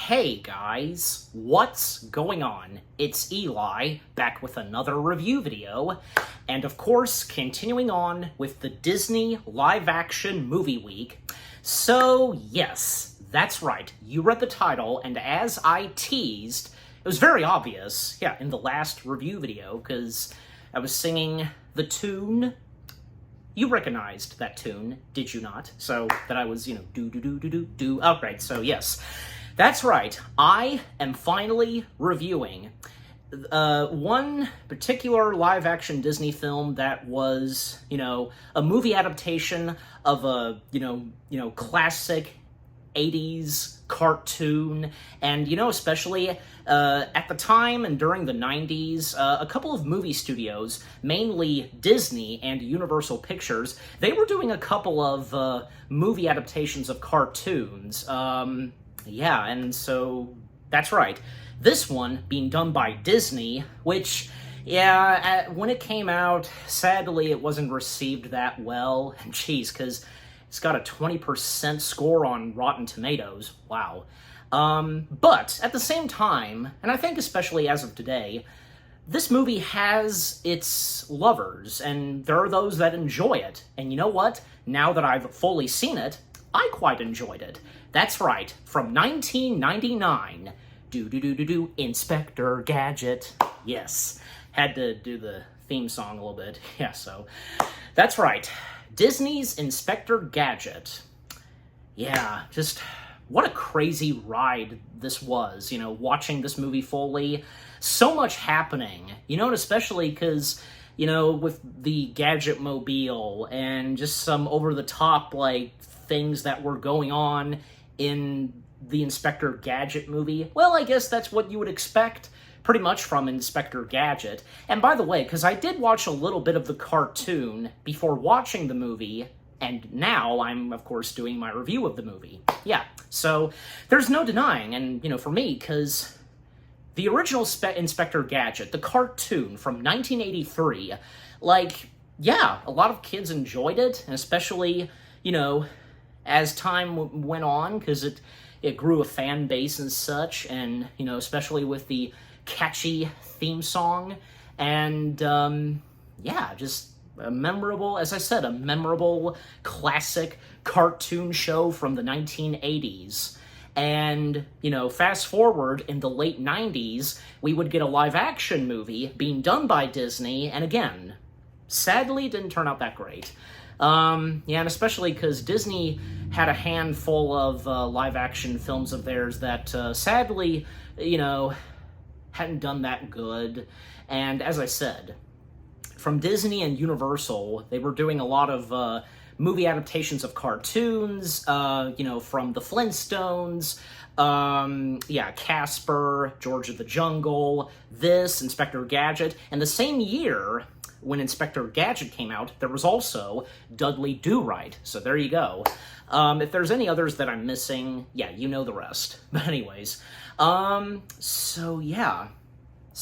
Hey guys, what's going on? It's Eli, back with another review video, and of course, continuing on with the Disney live-action movie week. So yes, that's right, you read the title, and as I teased, it was very obvious, in the last review video, because I was singing the tune. You recognized that tune, did you not? So, that I was, do. Oh, right, so yes. That's right, I am finally reviewing one particular live-action Disney film that was, a movie adaptation of a, classic 80s cartoon, and, especially at the time and during the 90s, a couple of movie studios, mainly Disney and Universal Pictures, they were doing a couple of movie adaptations of cartoons. And so, that's right. This one being done by Disney, which, when it came out, sadly it wasn't received that well. And geez, because it's got a 20% score on Rotten Tomatoes. Wow. But at the same time, and I think especially as of today, this movie has its lovers, and there are those that enjoy it. And you know what? Now that I've fully seen it, I quite enjoyed it. That's right, from 1999, Inspector Gadget. Yes, had to do the theme song a little bit. Yeah, so, that's right, Disney's Inspector Gadget. Yeah, just what a crazy ride this was, watching this movie fully. So much happening, and especially because, with the Gadget Mobile and just some over-the-top, things that were going on in the Inspector Gadget movie. Well, I guess that's what you would expect pretty much from Inspector Gadget. And by the way, because I did watch a little bit of the cartoon before watching the movie, and now I'm, of course, doing my review of the movie. Yeah, so there's no denying, and, for me, because the original Inspector Gadget, the cartoon from 1983, a lot of kids enjoyed it, and especially, as time went on, because it grew a fan base and such, and, especially with the catchy theme song, and, just a memorable, as I said, a memorable classic cartoon show from the 1980s. And, fast forward in the late 90s, we would get a live-action movie being done by Disney, and again, sadly didn't turn out that great. And especially because Disney had a handful of live-action films of theirs that, sadly, hadn't done that good. And as I said, from Disney and Universal, they were doing a lot of movie adaptations of cartoons, from the Flintstones, Casper, George of the Jungle, this, Inspector Gadget, and the same year, when Inspector Gadget came out, there was also Dudley Do-Right. So there you go. If there's any others that I'm missing, you know the rest. But anyways, So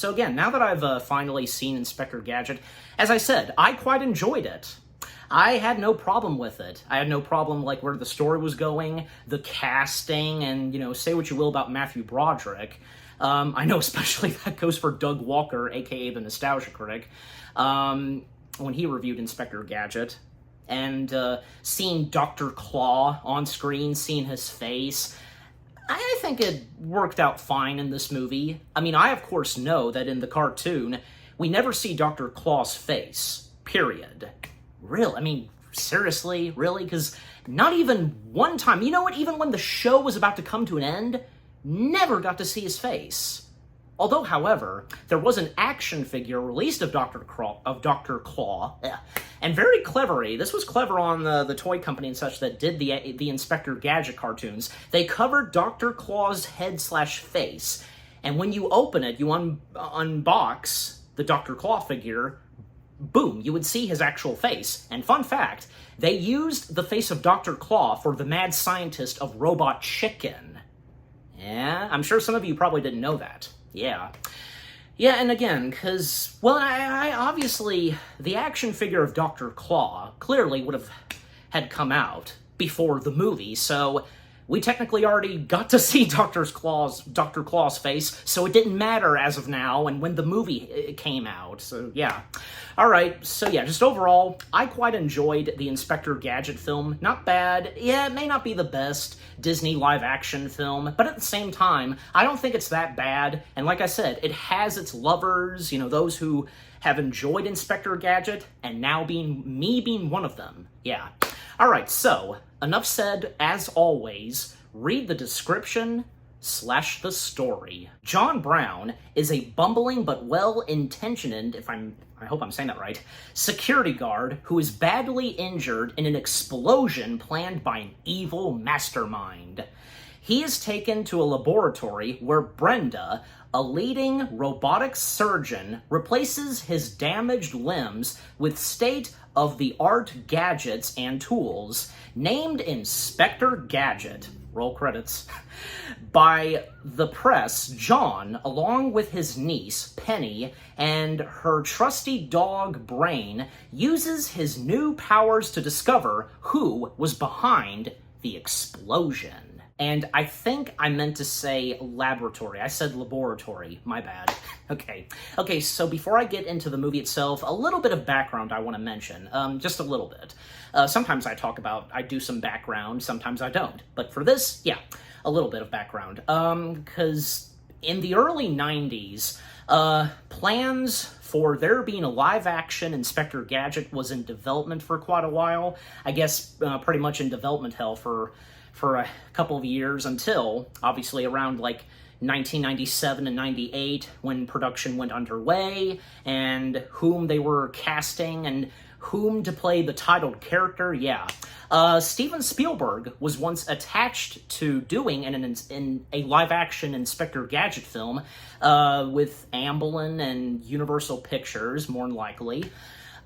again, now that I've finally seen Inspector Gadget, as I said, I quite enjoyed it. I had no problem with it. I had no problem, where the story was going, the casting, and, say what you will about Matthew Broderick. I know especially that goes for Doug Walker, a.k.a. the Nostalgia Critic, when he reviewed Inspector Gadget, and seeing Dr. Claw on screen, seeing his face, I think it worked out fine in this movie. I mean, I of course know that in the cartoon, we never see Dr. Claw's face, period. Really? I mean, seriously? Really? Because not even one time, you know what, even when the show was about to come to an end, never got to see his face. Although, however, there was an action figure released of Dr. Claw, and very cleverly, this was clever on the toy company and such that did the Inspector Gadget cartoons, they covered Dr. Claw's head/face, and when you open it, you unbox the Dr. Claw figure, boom, you would see his actual face. And fun fact, they used the face of Dr. Claw for the mad scientist of Robot Chicken. Yeah, I'm sure some of you probably didn't know that. Yeah, and again, because, well, I obviously, the action figure of Dr. Claw clearly would have had come out before the movie, so we technically already got to see Dr. Claw's face, so it didn't matter as of now and when the movie came out. So, yeah. Alright, so yeah, just overall, I quite enjoyed the Inspector Gadget film. Not bad. Yeah, it may not be the best Disney live-action film, but at the same time, I don't think it's that bad. And like I said, it has its lovers, you know, those who have enjoyed Inspector Gadget, and now being one of them. Yeah. Alright, so, enough said. As always, read the description / the story. John Brown is a bumbling but well-intentioned, I hope I'm saying that right, security guard who is badly injured in an explosion planned by an evil mastermind. He is taken to a laboratory where Brenda, a leading robotics surgeon, replaces his damaged limbs with state-of-the-art gadgets and tools, named Inspector Gadget. Roll credits. By the press, John, along with his niece, Penny, and her trusty dog, Brain, uses his new powers to discover who was behind the explosion. And I think I meant to say laboratory. I said laboratory. My bad. Okay, so before I get into the movie itself, a little bit of background I want to mention. Just a little bit. Sometimes I do some background, sometimes I don't. But for this, yeah, a little bit of background. Because in the early 90s, plans for there being a live-action Inspector Gadget was in development for quite a while. I guess pretty much in development hell for a couple of years until, obviously, around, like, 1997 and 98, when production went underway, and whom they were casting, and whom to play the titled character, yeah. Steven Spielberg was once attached to doing in a live-action Inspector Gadget film with Amblin and Universal Pictures, more than likely.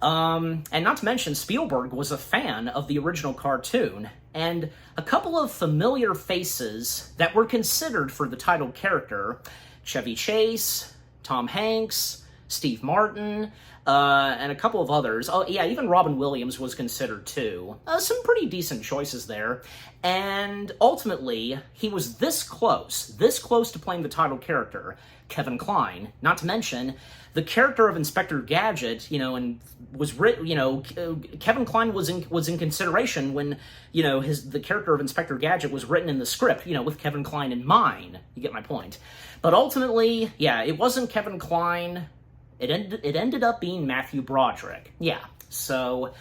And not to mention, Spielberg was a fan of the original cartoon, and a couple of familiar faces that were considered for the title character, Chevy Chase, Tom Hanks, Steve Martin, and a couple of others. Oh, yeah, even Robin Williams was considered too. Some pretty decent choices there. And ultimately, he was this close to playing the title character, Kevin Kline. Not to mention, the character of Inspector Gadget, and was written, Kevin Kline was in consideration when, the character of Inspector Gadget was written in the script, with Kevin Kline in mind. You get my point. But ultimately, yeah, it wasn't Kevin Kline. It ended up being Matthew Broderick. Yeah, so,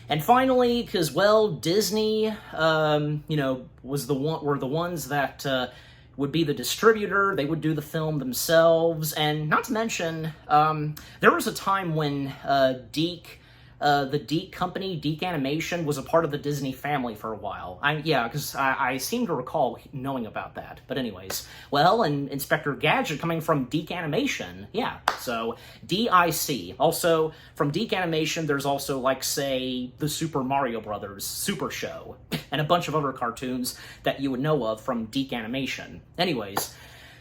and finally, because, well, Disney, were the ones that would be the distributor. They would do the film themselves, and not to mention, there was a time when the Deke company, Deke Animation, was a part of the Disney family for a while. Because I seem to recall knowing about that. But anyways, well, and Inspector Gadget coming from Deke Animation, yeah, so DIC. Also, from Deke Animation, there's also, like, say, the Super Mario Brothers Super Show, and a bunch of other cartoons that you would know of from Deke Animation. Anyways,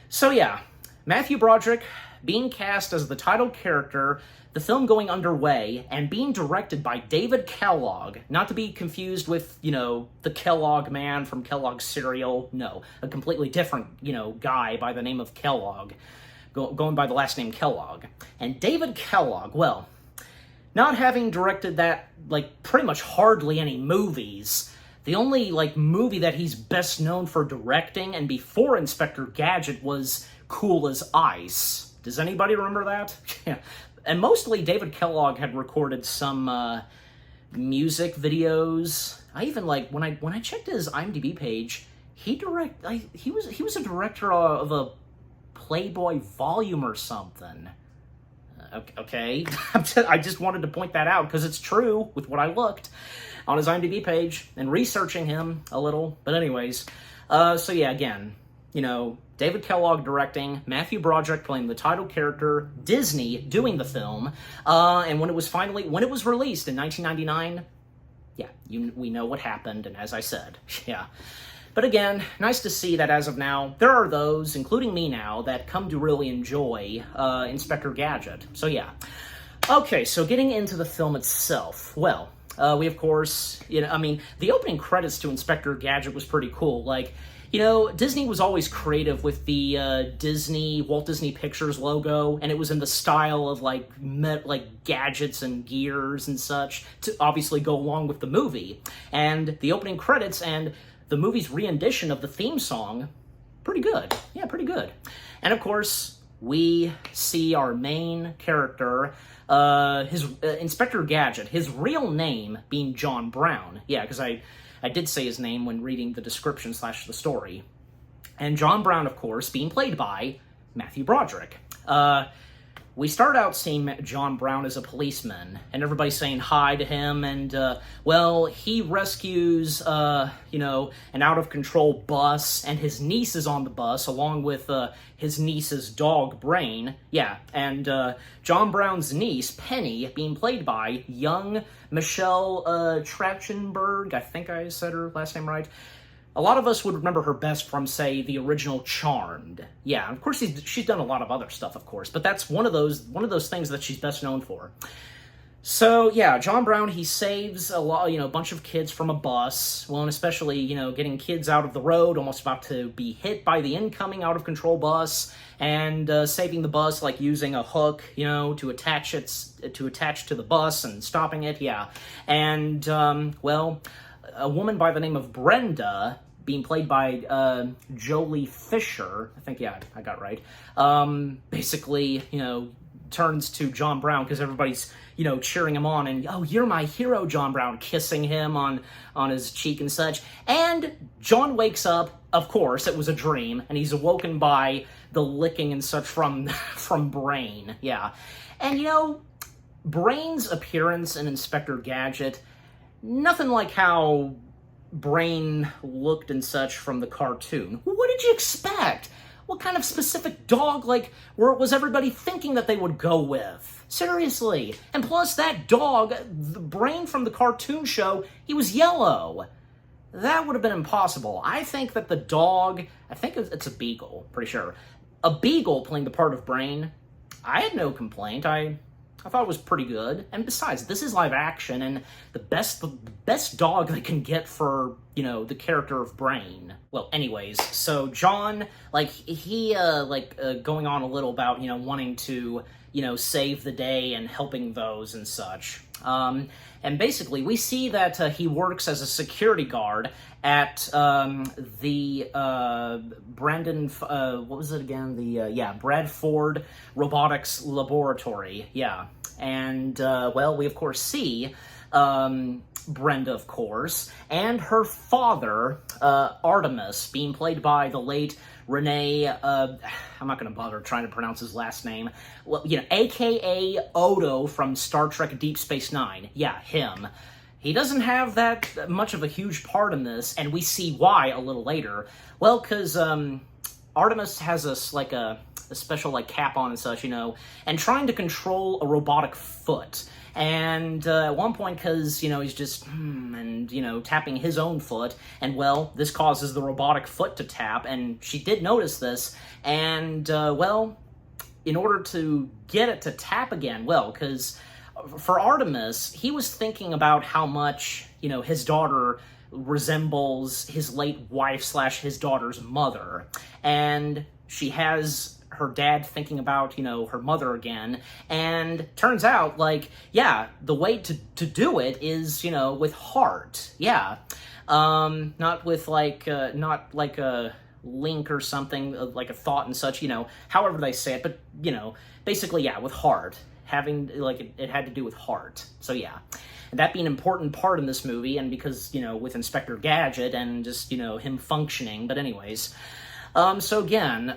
so yeah, Matthew Broderick being cast as the title character, the film going underway, and being directed by David Kellogg, not to be confused with, the Kellogg man from Kellogg's cereal. No, a completely different, guy by the name of Kellogg, going by the last name Kellogg. And David Kellogg, well, not having directed that, pretty much hardly any movies, the only, movie that he's best known for directing, and before Inspector Gadget, was Cool as Ice. Does anybody remember that? Yeah. And mostly David Kellogg had recorded some music videos. I even when I checked his IMDb page, he was a director of a Playboy volume or something. Okay, I just wanted to point that out because it's true with what I looked on his IMDb page and researching him a little. But anyways, so yeah, again, David Kellogg directing, Matthew Broderick playing the title character, Disney doing the film, and when it was released in 1999, yeah, we know what happened, and as I said, yeah. But again, nice to see that as of now, there are those, including me now, that come to really enjoy Inspector Gadget. So yeah. Okay, so getting into the film itself, well, We, of course, I mean, the opening credits to Inspector Gadget was pretty cool. Like, Disney was always creative with the Walt Disney Pictures logo, and it was in the style of like gadgets and gears and such to obviously go along with the movie. And the opening credits and the movie's rendition of the theme song, pretty good. Yeah, pretty good. And of course, we see our main character, Inspector Gadget, his real name being John Brown. Yeah, because I did say his name when reading the description / the story. And John Brown, of course, being played by Matthew Broderick. We start out seeing John Brown as a policeman, and everybody's saying hi to him, and, he rescues, an out-of-control bus, and his niece is on the bus, along with, his niece's dog, Brain. Yeah, and, John Brown's niece, Penny, being played by young Michelle, Trachtenberg. I think I said her last name right. A lot of us would remember her best from, say, the original Charmed. Yeah, of course she's done a lot of other stuff, of course, but that's one of those things that she's best known for. So yeah, John Brown, he saves a bunch of kids from a bus. Well, and especially getting kids out of the road, almost about to be hit by the incoming out of control bus, and saving the bus like using a hook, to attach to the bus and stopping it. Yeah, and a woman by the name of Brenda, being played by Jolie Fisher, I think, yeah, I got it right, basically, turns to John Brown because everybody's, cheering him on and, oh, you're my hero, John Brown, kissing him on his cheek and such. And John wakes up, of course, it was a dream, and he's awoken by the licking and such from Brain, yeah. And, Brain's appearance in Inspector Gadget, nothing like how Brain looked and such from the cartoon. What did you expect? What kind of specific dog, was everybody thinking that they would go with? Seriously. And plus, that dog, the Brain from the cartoon show, he was yellow. That would have been impossible. I think that the dog, I think it's a beagle, pretty sure. A beagle playing the part of Brain, I had no complaint. I thought it was pretty good. And besides, this is live action, and the best dog they can get for, the character of Brain. Well, anyways, so John, going on a little about, wanting to, save the day and helping those and such. And basically, we see that he works as a security guard at the Brandon, what was it again? Bradford Robotics Laboratory. Yeah. And, we of course see Brenda, of course, and her father, Artemis, being played by the late Renee, I'm not going to bother trying to pronounce his last name, a.k.a. Odo from Star Trek Deep Space Nine. Yeah, him. He doesn't have that much of a huge part in this, and we see why a little later. Well, because Artemis has a special cap on and such, and trying to control a robotic foot. And at one point, because, he's just, tapping his own foot, and, this causes the robotic foot to tap, and she did notice this, and, in order to get it to tap again, because for Artemis, he was thinking about how much, his daughter resembles his late wife / his daughter's mother, and she has her dad thinking about, her mother again, and turns out, the way to do it is, with heart, yeah, not with, not like a link or something, like a thought and such, however they say it, but, basically, yeah, with heart, having, it had to do with heart, so yeah. And that being an important part in this movie, and because, with Inspector Gadget and just, him functioning, but anyways. So again,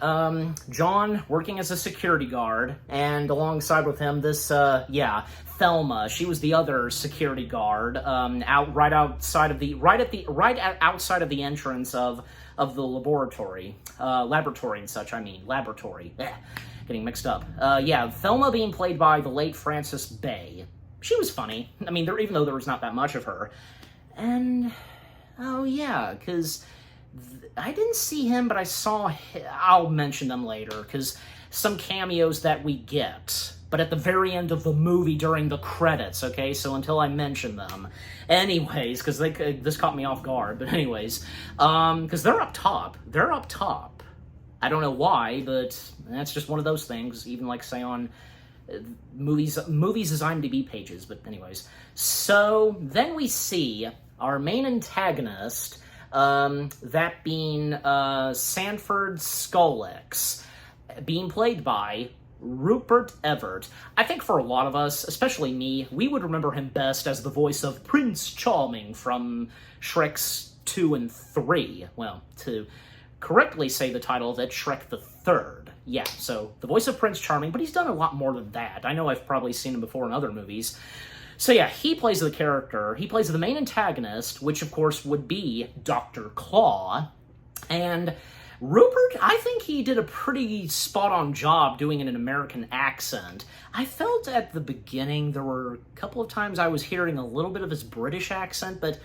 John working as a security guard, and alongside with him, this, Thelma. She was the other security guard, outside of the entrance of the laboratory and such. Laboratory. Getting mixed up. Thelma being played by the late Frances Bay. She was funny. Even though there was not that much of her. And, because I didn't see him, but I saw I'll mention them later, because some cameos that we get. but at the very end of the movie during the credits, okay? So until I mention them. Anyways, because this caught me off guard, but anyways, because they're up top. They're up top. I don't know why, but that's just one of those things, even like say on movies as IMDb pages, but anyways. So then we see our main antagonist, that being Sanford Skolix, being played by Rupert Everett. I think for a lot of us, especially me, we would remember him best as the voice of Prince Charming from Shrek's 2 and 3. Well, to correctly say the title of it, Shrek the Third. Yeah, so the voice of Prince Charming, but he's done a lot more than that. I know I've probably seen him before in other movies. So yeah, he plays the character. He plays the main antagonist, which of course would be Dr. Claw. And Rupert, I think he did a pretty spot-on job doing it in an American accent. I felt at the beginning there were a couple of times I was hearing a little bit of his British accent, but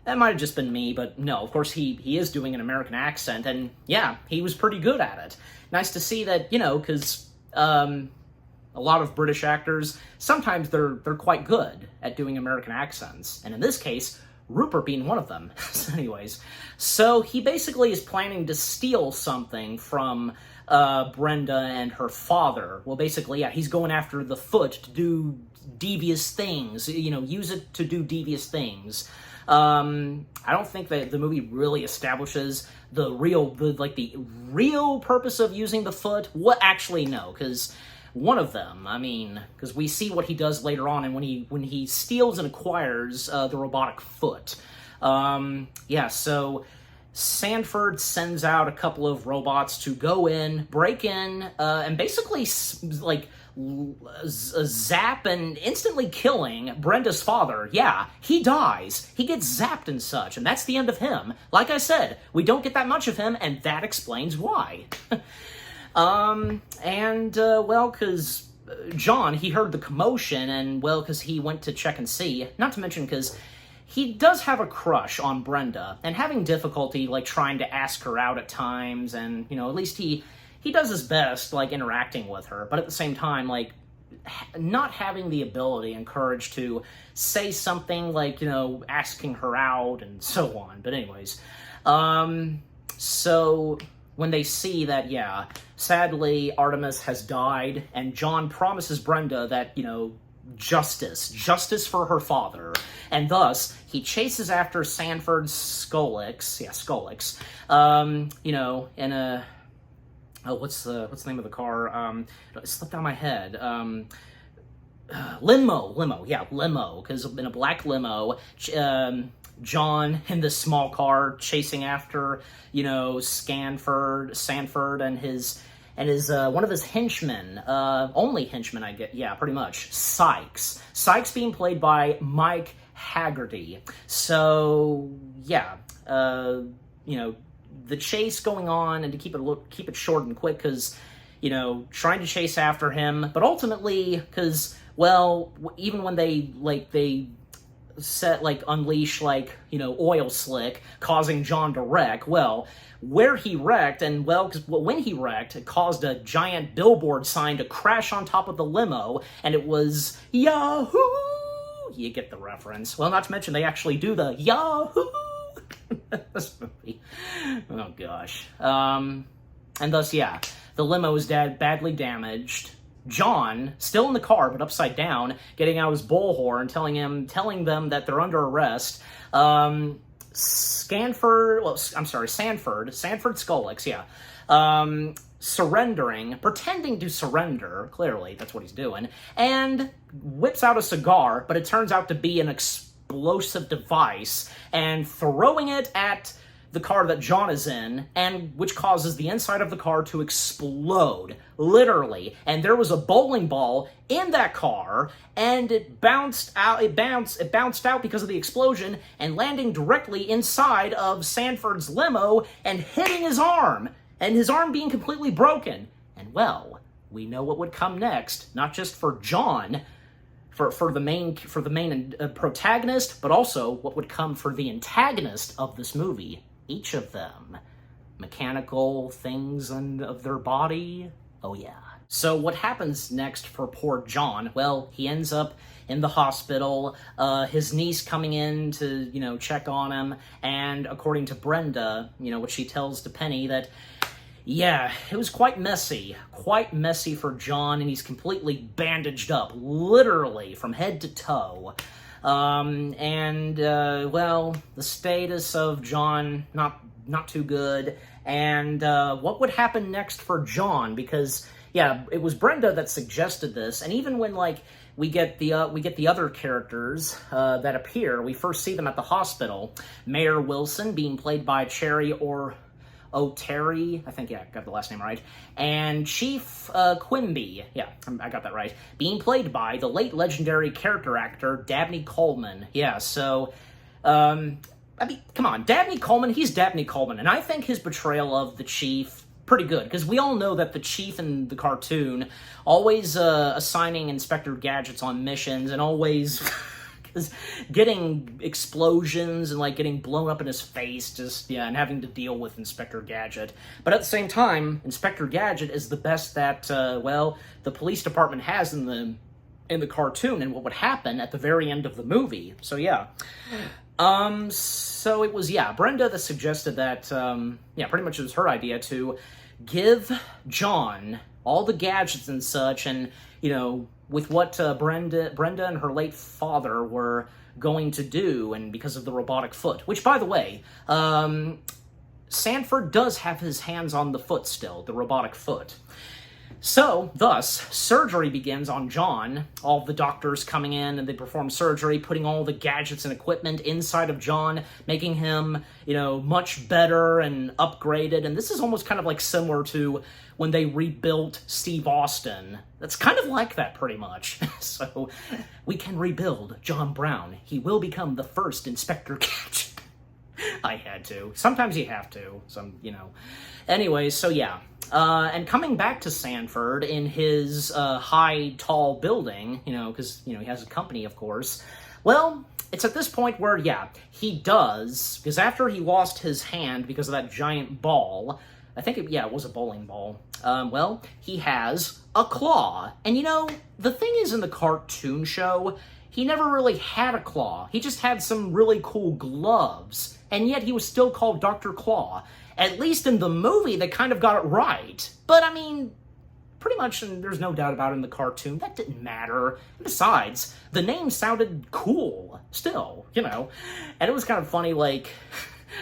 that might have just been me. But no, of course he is doing an American accent, and yeah, he was pretty good at it. Nice to see that, you know, because a lot of British actors, sometimes they're quite good at doing American accents, and in this case, Rupert being one of them. So anyways, so he basically is planning to steal something from Brenda and her father. Well, basically, yeah, he's going after the foot to do devious things, you know, use it to do devious things. I don't think that the movie really establishes the real purpose of using the foot. What actually, no, because one of them, I mean, because we see what he does later on, and when he steals and acquires the robotic foot. Yeah, so Sanford sends out a couple of robots to go in, break in, and basically like zap and instantly killing Brenda's father. Yeah, he dies. He gets zapped and such, and that's the end of him. Like I said, we don't get that much of him, and that explains why. Well, because John, he heard the commotion, and, well, because he went to check and see, not to mention because he does have a crush on Brenda, and having difficulty, like, trying to ask her out at times, and, you know, at least he does his best, like, interacting with her, but at the same time, like, not having the ability and courage to say something, like, you know, asking her out, and so on. But anyways, so when they see that, yeah, sadly, Artemis has died, and John promises Brenda that, you know, justice for her father, and thus, he chases after Sanford Skolix, you know, in a, oh, what's the name of the car, it slipped out of my head, limo, because in a black limo, John in this small car chasing after, you know, Sanford and his one of his henchmen, only henchman, I get, yeah, pretty much, Sykes being played by Mike Haggerty. So yeah, you know, the chase going on, and to keep it short and quick, because, you know, trying to chase after him, but ultimately, because, well, even when they unleash, like, you know, oil slick, causing John to wreck, well, where he wrecked, and, well, because when he wrecked, it caused a giant billboard sign to crash on top of the limo, and it was Yahoo! You get the reference. Well, not to mention, they actually do the Yahoo! This movie. Oh, gosh. And thus, yeah, the limo is badly damaged. John, still in the car, but upside down, getting out his bullhorn, telling them that they're under arrest. Sanford Skolix, yeah, pretending to surrender, clearly, that's what he's doing, and whips out a cigar, but it turns out to be an explosive device, and throwing it at the car that John is in, and which causes the inside of the car to explode, literally. And there was a bowling ball in that car, and it bounced out because of the explosion, and landing directly inside of Sanford's limo and hitting his arm, and his arm being completely broken. And, well, we know what would come next, not just for John, for the main protagonist, but also what would come for the antagonist of this movie. Each of them. Mechanical things of their body. Oh yeah. So what happens next for poor John? Well, he ends up in the hospital, his niece coming in to, check on him, and according to Brenda, what she tells to Penny, that, yeah, it was quite messy for John, and he's completely bandaged up, literally, from head to toe. Well, the status of John, not too good, and what would happen next for John, because, yeah, it was Brenda that suggested this, and even when, we get the other characters that appear, we first see them at the hospital. Mayor Wilson, being played by Cherry O'Terry, I think, yeah, got the last name right, and Chief Quimby, yeah, I got that right, being played by the late legendary character actor Dabney Coleman. Yeah, so, come on, Dabney Coleman, he's Dabney Coleman, and I think his portrayal of the Chief, pretty good, because we all know that the Chief in the cartoon always assigning Inspector Gadgets on missions, and always getting explosions and getting blown up in his face, and having to deal with Inspector Gadget. But at the same time, Inspector Gadget is the best that the police department has in the cartoon, and what would happen at the very end of the movie. So yeah. So it was, Brenda that suggested that, pretty much it was her idea to give John all the gadgets and such, and, with what Brenda and her late father were going to do, and because of the robotic foot, which, by the way, Sanford does have his hands on the foot still, the robotic foot. So, thus, surgery begins on John. All the doctors coming in, and they perform surgery, putting all the gadgets and equipment inside of John, making him, much better and upgraded. And this is almost kind of similar to when they rebuilt Steve Austin. That's kind of like that, pretty much. So, we can rebuild John Brown. He will become the first Inspector Gadget. I had to. Sometimes you have to. Anyways, so yeah. And coming back to Sanford in his high, tall building, because, he has a company, of course. Well, it's at this point where, he does, because after he lost his hand because of that giant ball, I think it was a bowling ball, he has a claw. And, the thing is, in the cartoon show, he never really had a claw. He just had some really cool gloves, and yet he was still called Dr. Claw. At least in the movie, they kind of got it right. But, pretty much, and there's no doubt about it in the cartoon, that didn't matter. And besides, the name sounded cool, still, And it was kind of funny,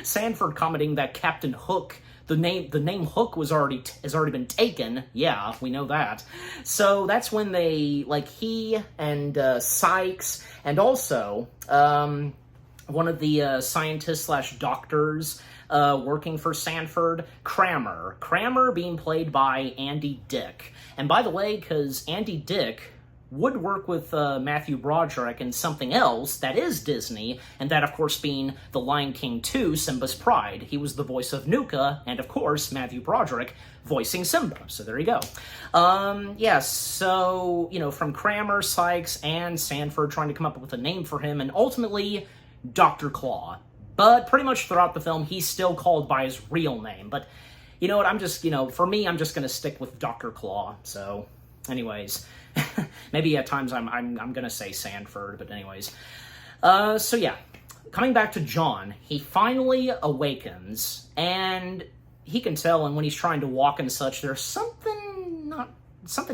Sanford commenting that Captain Hook, the name Hook has already been taken. Yeah, we know that. So that's when they, he and Sykes, and also one of the scientists/doctors working for Sanford, Kramer being played by Andy Dick. And by the way, because Andy Dick would work with Matthew Broderick in something else that is Disney, and that, of course, being The Lion King 2, Simba's Pride. He was the voice of Nuka, and, of course, Matthew Broderick voicing Simba. So there you go. So, from Kramer, Sykes, and Sanford trying to come up with a name for him, and ultimately, Dr. Claw. But pretty much throughout the film, he's still called by his real name. But, you know what, I'm just, for me, I'm just going to stick with Dr. Claw. So, anyways, maybe at times I'm going to say Sanford, but anyways. So yeah, coming back to John, he finally awakens, and he can tell, and when he's trying to walk and such, there's something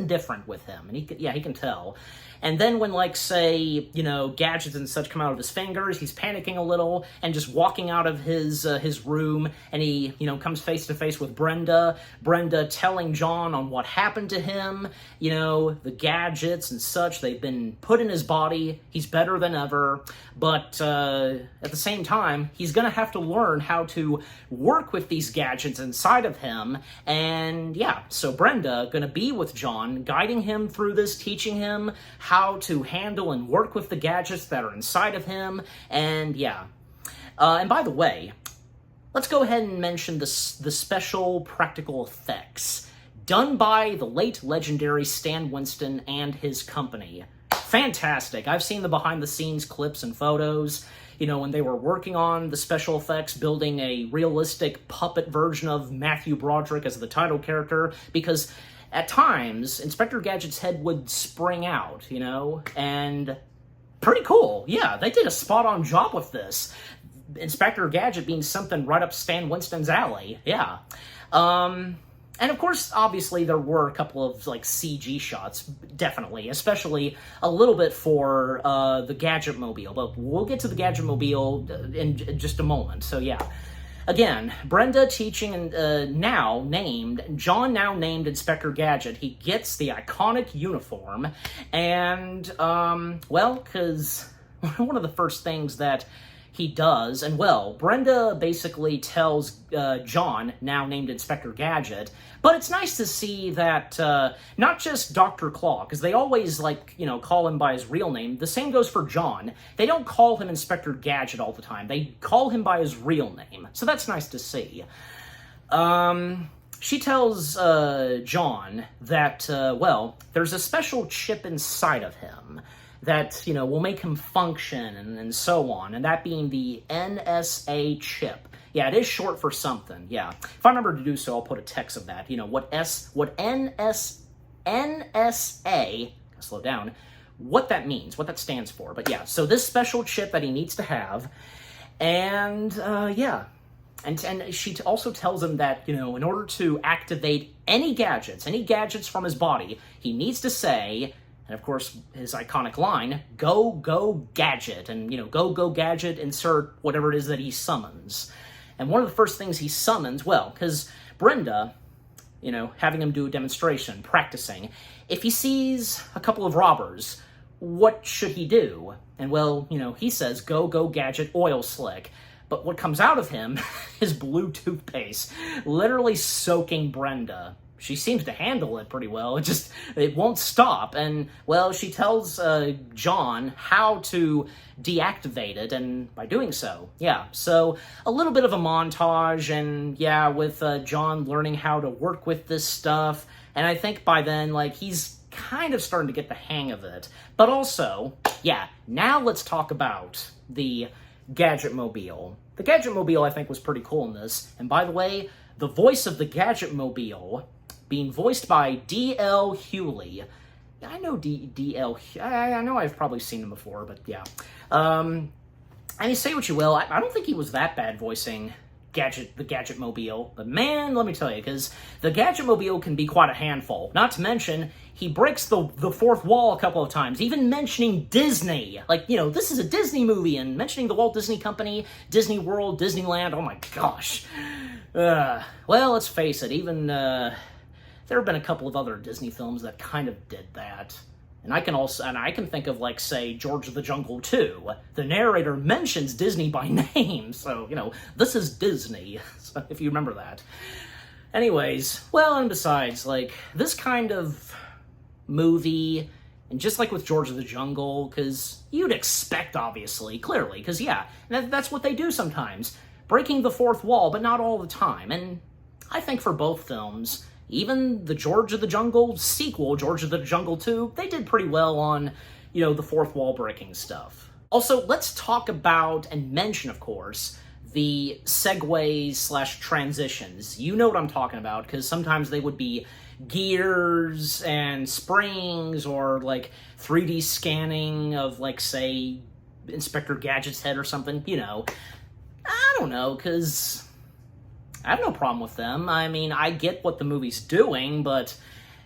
different with him, and he can tell. And then when, say, gadgets and such come out of his fingers, he's panicking a little and just walking out of his room, and he, comes face to face with Brenda. Brenda telling John on what happened to him, the gadgets and such, they've been put in his body. He's better than ever, but at the same time, he's going to have to learn how to work with these gadgets inside of him. And yeah, so Brenda going to be with John, guiding him through this, teaching him how to handle and work with the gadgets that are inside of him, and yeah. And by the way, let's go ahead and mention the special practical effects done by the late legendary Stan Winston and his company. Fantastic. I've seen the behind-the-scenes clips and photos, when they were working on the special effects, building a realistic puppet version of Matthew Broderick as the title character, because at times, Inspector Gadget's head would spring out, you know, and pretty cool. Yeah, they did a spot-on job with this. Inspector Gadget being something right up Stan Winston's alley. Yeah. And of course, obviously, there were a couple of, like, CG shots, definitely, especially a little bit for the Gadget Mobile, but we'll get to the Gadget Mobile in just a moment, so yeah. Again, Brenda teaching and John now named Inspector Gadget. He gets the iconic uniform, and, well, because one of the first things that he does, and well, Brenda basically tells John, now named Inspector Gadget, but it's nice to see that not just Dr. Claw, because they always, like, you know, call him by his real name. The same goes for John. They don't call him Inspector Gadget all the time. They call him by his real name, so that's nice to see. She tells John that, well, there's a special chip inside of him that, you know, will make him function and so on, and that being the NSA chip. Yeah, it is short for something, yeah. If I remember to do so, I'll put a text of that. You know, what NSA, slow down, what that means, what that stands for. But yeah, so this special chip that he needs to have, and, yeah. And she also tells him that, you know, in order to activate any gadgets from his body, he needs to say, and of course, his iconic line, go, go, Gadget. And, you know, go, go, Gadget, insert whatever it is that he summons. And one of the first things he summons, well, because Brenda, you know, having him do a demonstration, practicing, if he sees a couple of robbers, what should he do? And, well, you know, he says, go, go, Gadget, oil slick. But what comes out of him is blue toothpaste, literally soaking Brenda. She seems to handle it pretty well. It won't stop. And, well, she tells John how to deactivate it, and by doing so, yeah. So, a little bit of a montage, and, yeah, with John learning how to work with this stuff. And I think by then, like, he's kind of starting to get the hang of it. But also, yeah, now let's talk about the Gadget Mobile. The Gadget Mobile, I think, was pretty cool in this. And by the way, the voice of the Gadget Mobile being voiced by D.L. Hewley. I know D.L. I know I've probably seen him before, but yeah. I mean, say what you will, I don't think he was that bad voicing the Gadget Mobile. But man, let me tell you, because the Gadget Mobile can be quite a handful. Not to mention, he breaks the fourth wall a couple of times, even mentioning Disney. Like, you know, this is a Disney movie, and mentioning the Walt Disney Company, Disney World, Disneyland, oh my gosh. Well, let's face it, even, there have been a couple of other Disney films that kind of did that. And I can think of, like, say, George of the Jungle 2. The narrator mentions Disney by name, so, you know, this is Disney, so if you remember that. Anyways, well, and besides, like, this kind of movie, and just like with George of the Jungle, because you'd expect, obviously, clearly, because, yeah, that's what they do sometimes. Breaking the fourth wall, but not all the time. And I think for both films, even the George of the Jungle sequel, George of the Jungle 2, they did pretty well on, you know, the fourth wall breaking stuff. Also, let's talk about and mention, of course, the segues / transitions. You know what I'm talking about, because sometimes they would be gears and springs, or like 3D scanning of, like, say, Inspector Gadget's head or something, you know. I don't know, because I have no problem with them. I mean, I get what the movie's doing, but,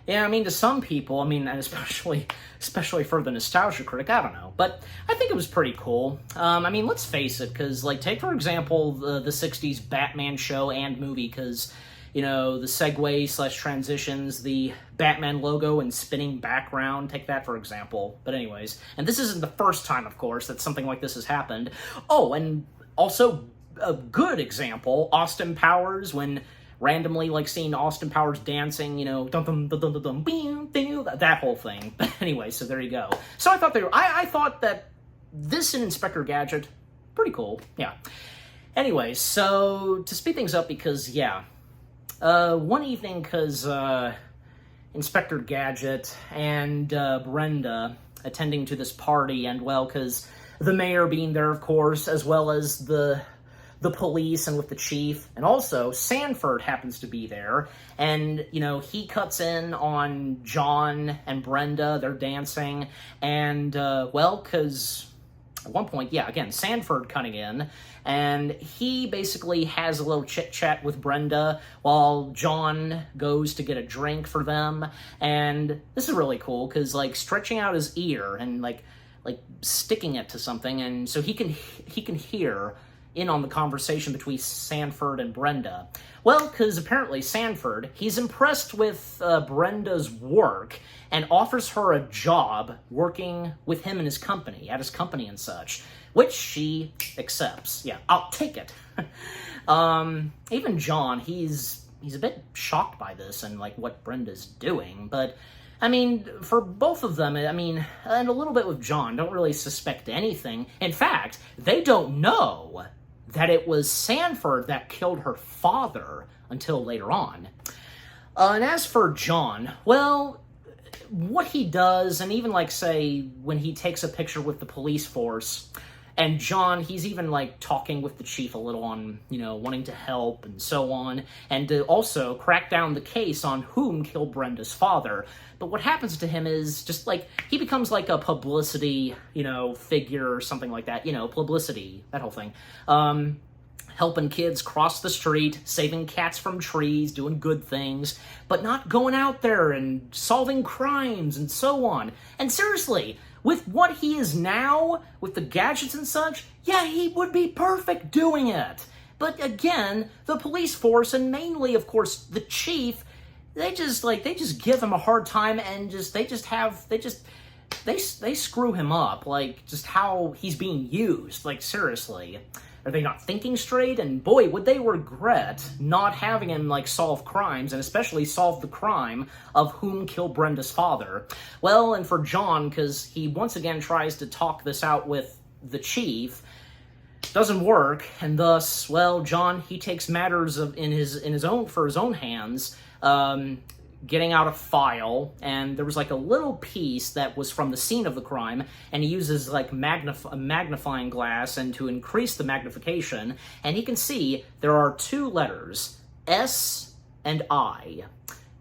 yeah, I mean, to some people, I mean, and especially for the nostalgia critic, I don't know. But I think it was pretty cool. I mean, let's face it, because, like, take, for example, the 60s Batman show and movie, because, you know, the segue / transitions, the Batman logo and spinning background, take that for example. But anyways, and this isn't the first time, of course, that something like this has happened. Oh, and also, a good example, Austin Powers, when randomly, like, seeing Austin Powers dancing, you know, that whole thing. But anyway, so there you go. So I thought I thought that this and Inspector Gadget, pretty cool, yeah. Anyway, so to speed things up, because, yeah, one evening, because Inspector Gadget and Brenda attending to this party, and, well, because the mayor being there, of course, as well as the the police and with the chief. And also, Sanford happens to be there. And, he cuts in on John and Brenda. They're dancing. And, because at one point, again, Sanford cutting in, and he basically has a little chit-chat with Brenda while John goes to get a drink for them. And this is really cool, because, stretching out his ear and, sticking it to something, and so he can hear in on the conversation between Sanford and Brenda. Well, because apparently Sanford, he's impressed with Brenda's work and offers her a job working with him in his company, at his company and such, which she accepts. Yeah, I'll take it. Even John, he's a bit shocked by this and, what Brenda's doing, but for both of them, and a little bit with John, don't really suspect anything. In fact, they don't know that it was Sanford that killed her father until later on. And as for John, well, what he does, and even, say, when he takes a picture with the police force, and John, he's even, talking with the chief a little on, wanting to help and so on, and to also crack down the case on whom killed Brenda's father. But what happens to him is just, he becomes, a publicity, figure or something like that. Publicity, that whole thing. Helping kids cross the street, saving cats from trees, doing good things, but not going out there and solving crimes and so on. And seriously, with what he is now, with the gadgets and such, he would be perfect doing it. But again, the police force, and mainly, of course, the chief, they just give him a hard time, and they screw him up, just how he's being used, seriously. Are they not thinking straight? And boy, would they regret not having him, solve crimes, and especially solve the crime of whom killed Brenda's father. Well, and for John, because he once again tries to talk this out with the chief, doesn't work, and thus, well, John, he takes matters in his own hands, getting out a file, and there was a little piece that was from the scene of the crime, and he uses a magnifying glass and to increase the magnification, and he can see there are two letters, S and I.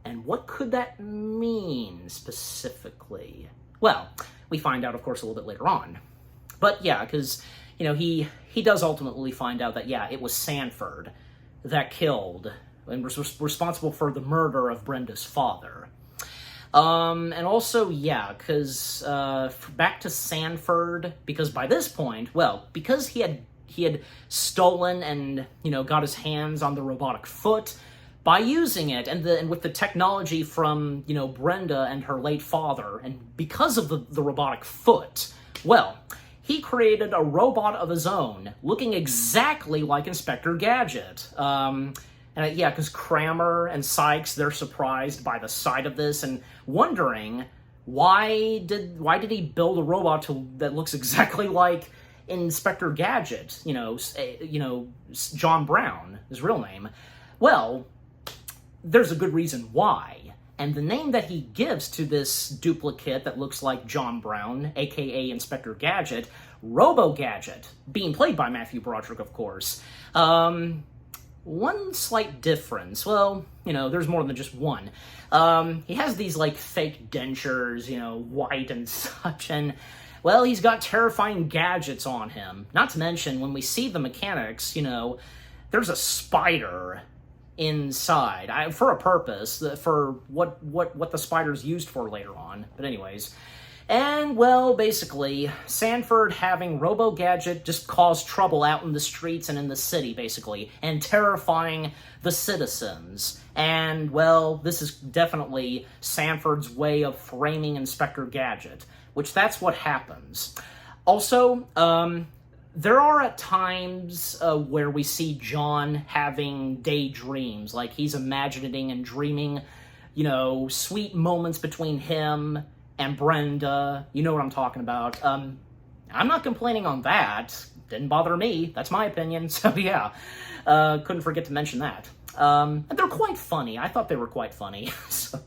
And what could that mean specifically? Well, we find out, of course, a little bit later on. But yeah, because, he does ultimately find out that, it was Sanford that killed and was responsible for the murder of Brenda's father. And also, because back to Sanford, because by this point, because he had stolen and, got his hands on the robotic foot, by using it, and with the technology from, Brenda and her late father, and because of the robotic foot, he created a robot of his own, looking exactly like Inspector Gadget. Because Kramer and Sykes, they're surprised by the sight of this and wondering why did he build a robot that looks exactly like Inspector Gadget, John Brown, his real name. Well, there's a good reason why. And the name that he gives to this duplicate that looks like John Brown, aka Inspector Gadget, Robo-Gadget, being played by Matthew Broderick, of course. One slight difference, there's more than just one. He has these, fake dentures, white and such, and, he's got terrifying gadgets on him. Not to mention, when we see the mechanics, there's a spider inside, for a purpose, for what the spider's used for later on. But anyways, and, basically, Sanford having Robo-Gadget just caused trouble out in the streets and in the city, basically, and terrifying the citizens. And, this is definitely Sanford's way of framing Inspector Gadget, which that's what happens. Also, there are at times where we see John having daydreams, he's imagining and dreaming, sweet moments between him and Brenda. You know what I'm talking about. I'm not complaining on that. Didn't bother me. That's my opinion. So yeah, couldn't forget to mention that. And they're quite funny. I thought they were quite funny. So,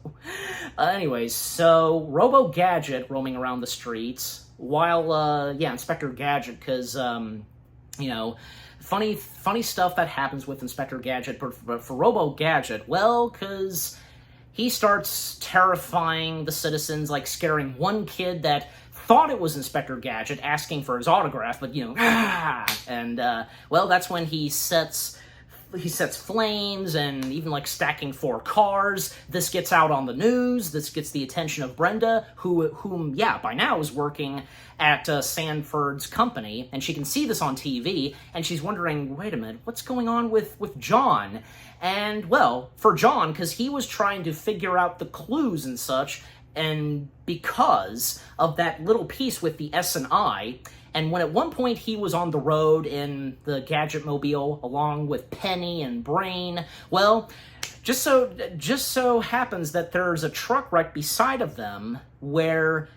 anyways, so Robo-Gadget roaming around the streets, while, Inspector Gadget, because, funny stuff that happens with Inspector Gadget, but for Robo Gadget, well, because he starts terrifying the citizens, like scaring one kid that thought it was Inspector Gadget, asking for his autograph, but, and, well, that's when he sets flames and even, like, stacking 4 cars. This gets out on the news. This gets the attention of Brenda, whom, by now is working at Sanford's company, and she can see this on TV, and she's wondering, wait a minute, what's going on with John? And, well, for John, because he was trying to figure out the clues and such, and because of that little piece with the S&I, and when at one point he was on the road in the Gadget Mobile along with Penny and Brain, well, just so happens that there's a truck right beside of them where,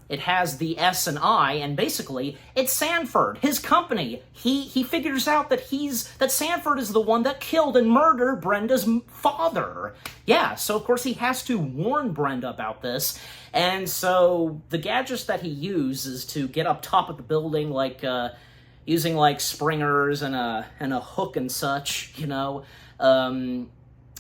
it has the S and I, and basically it's Sanford, his company. He figures out that Sanford is the one that killed and murdered Brenda's father. Yeah, so of course he has to warn Brenda about this, and so the gadgets that he uses to get up top of the building, like using like springers and a hook and such,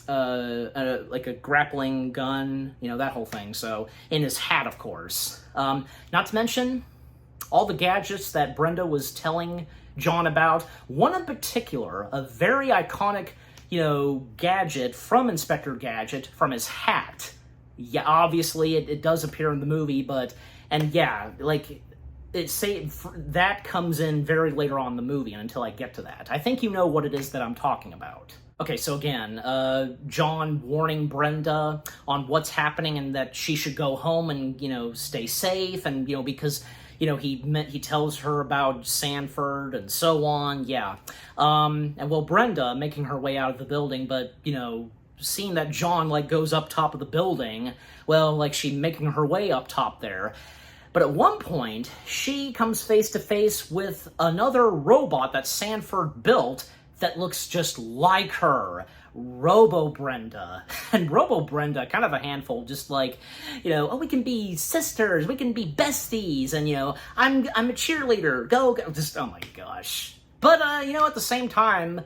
like a grappling gun, that whole thing. So, in his hat, of course. Not to mention all the gadgets that Brenda was telling John about. One in particular, a very iconic, gadget from Inspector Gadget, from his hat. Yeah, obviously it does appear in the movie, that comes in very later on in the movie, and until I get to that. I think you know what it is that I'm talking about. Okay, so again, John warning Brenda on what's happening and that she should go home and, stay safe, and, because, he tells her about Sanford and so on, and, well, Brenda making her way out of the building, but, seeing that John, goes up top of the building, well, she making her way up top there. But at one point, she comes face to face with another robot that Sanford built that looks just like her, Robo Brenda. And Robo Brenda, kind of a handful, just like, we can be sisters, we can be besties, and, I'm a cheerleader, go, just, oh my gosh. But, at the same time,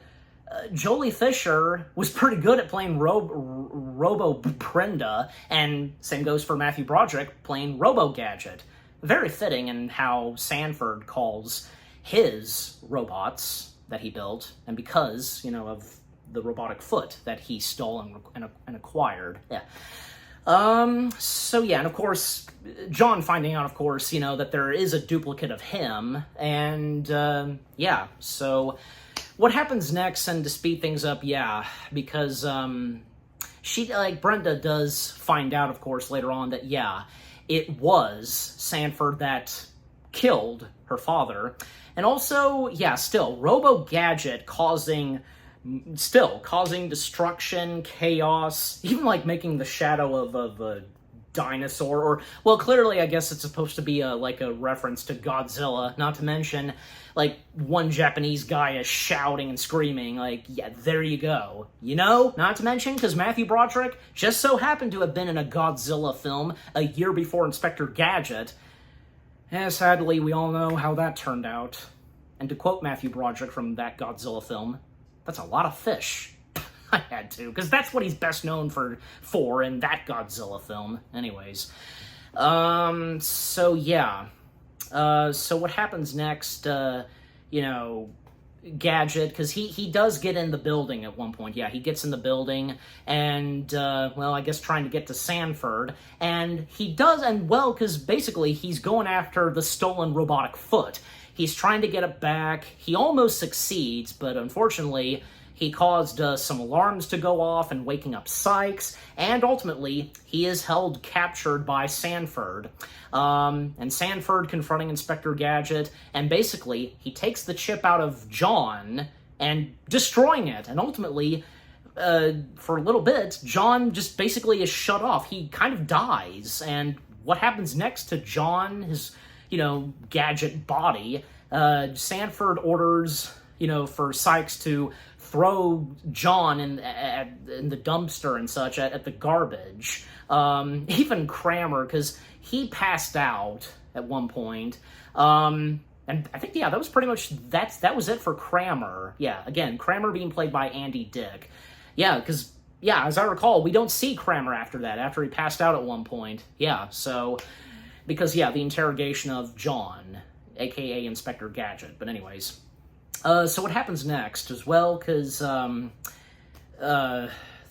Jolie Fisher was pretty good at playing Robo Brenda, and same goes for Matthew Broderick playing Robo Gadget. Very fitting in how Sanford calls his robots that he built, and because, of the robotic foot that he stole and acquired. And of course, John finding out, of course, that there is a duplicate of him, and, so what happens next, and to speed things up, because, Brenda does find out, of course, later on that, it was Sanford that killed her father. And also, still, Robo Gadget causing destruction, chaos, even making the shadow of a dinosaur, or, well, clearly I guess it's supposed to be a reference to Godzilla, not to mention, one Japanese guy is shouting and screaming, there you go. Not to mention, because Matthew Broderick just so happened to have been in a Godzilla film a year before Inspector Gadget. Sadly, we all know how that turned out. And to quote Matthew Broderick from that Godzilla film, that's a lot of fish. I had to, because that's what he's best known for in that Godzilla film. Anyways. So what happens next, Gadget, because he does get in the building at one point. He gets in the building, and, I guess trying to get to Sanford, and he does, and, because basically he's going after the stolen robotic foot. He's trying to get it back. He almost succeeds, but unfortunately, he caused some alarms to go off and waking up Sykes, and ultimately, he is held captured by Sanford. And Sanford confronting Inspector Gadget, and basically, he takes the chip out of John and destroying it, and ultimately, for a little bit, John just basically is shut off. He kind of dies, and what happens next to John, his, Gadget body, Sanford orders, for Sykes to throw John in the dumpster and such at the garbage. Even Kramer, because he passed out at one point. And I think, yeah, that was pretty much, that was it for Kramer. Yeah, again, Kramer being played by Andy Dick. Yeah, because, yeah, as I recall, we don't see Kramer after that, after he passed out at one point. Yeah, so, because, yeah, the interrogation of John, a.k.a. Inspector Gadget. But anyways, so what happens next as well, because,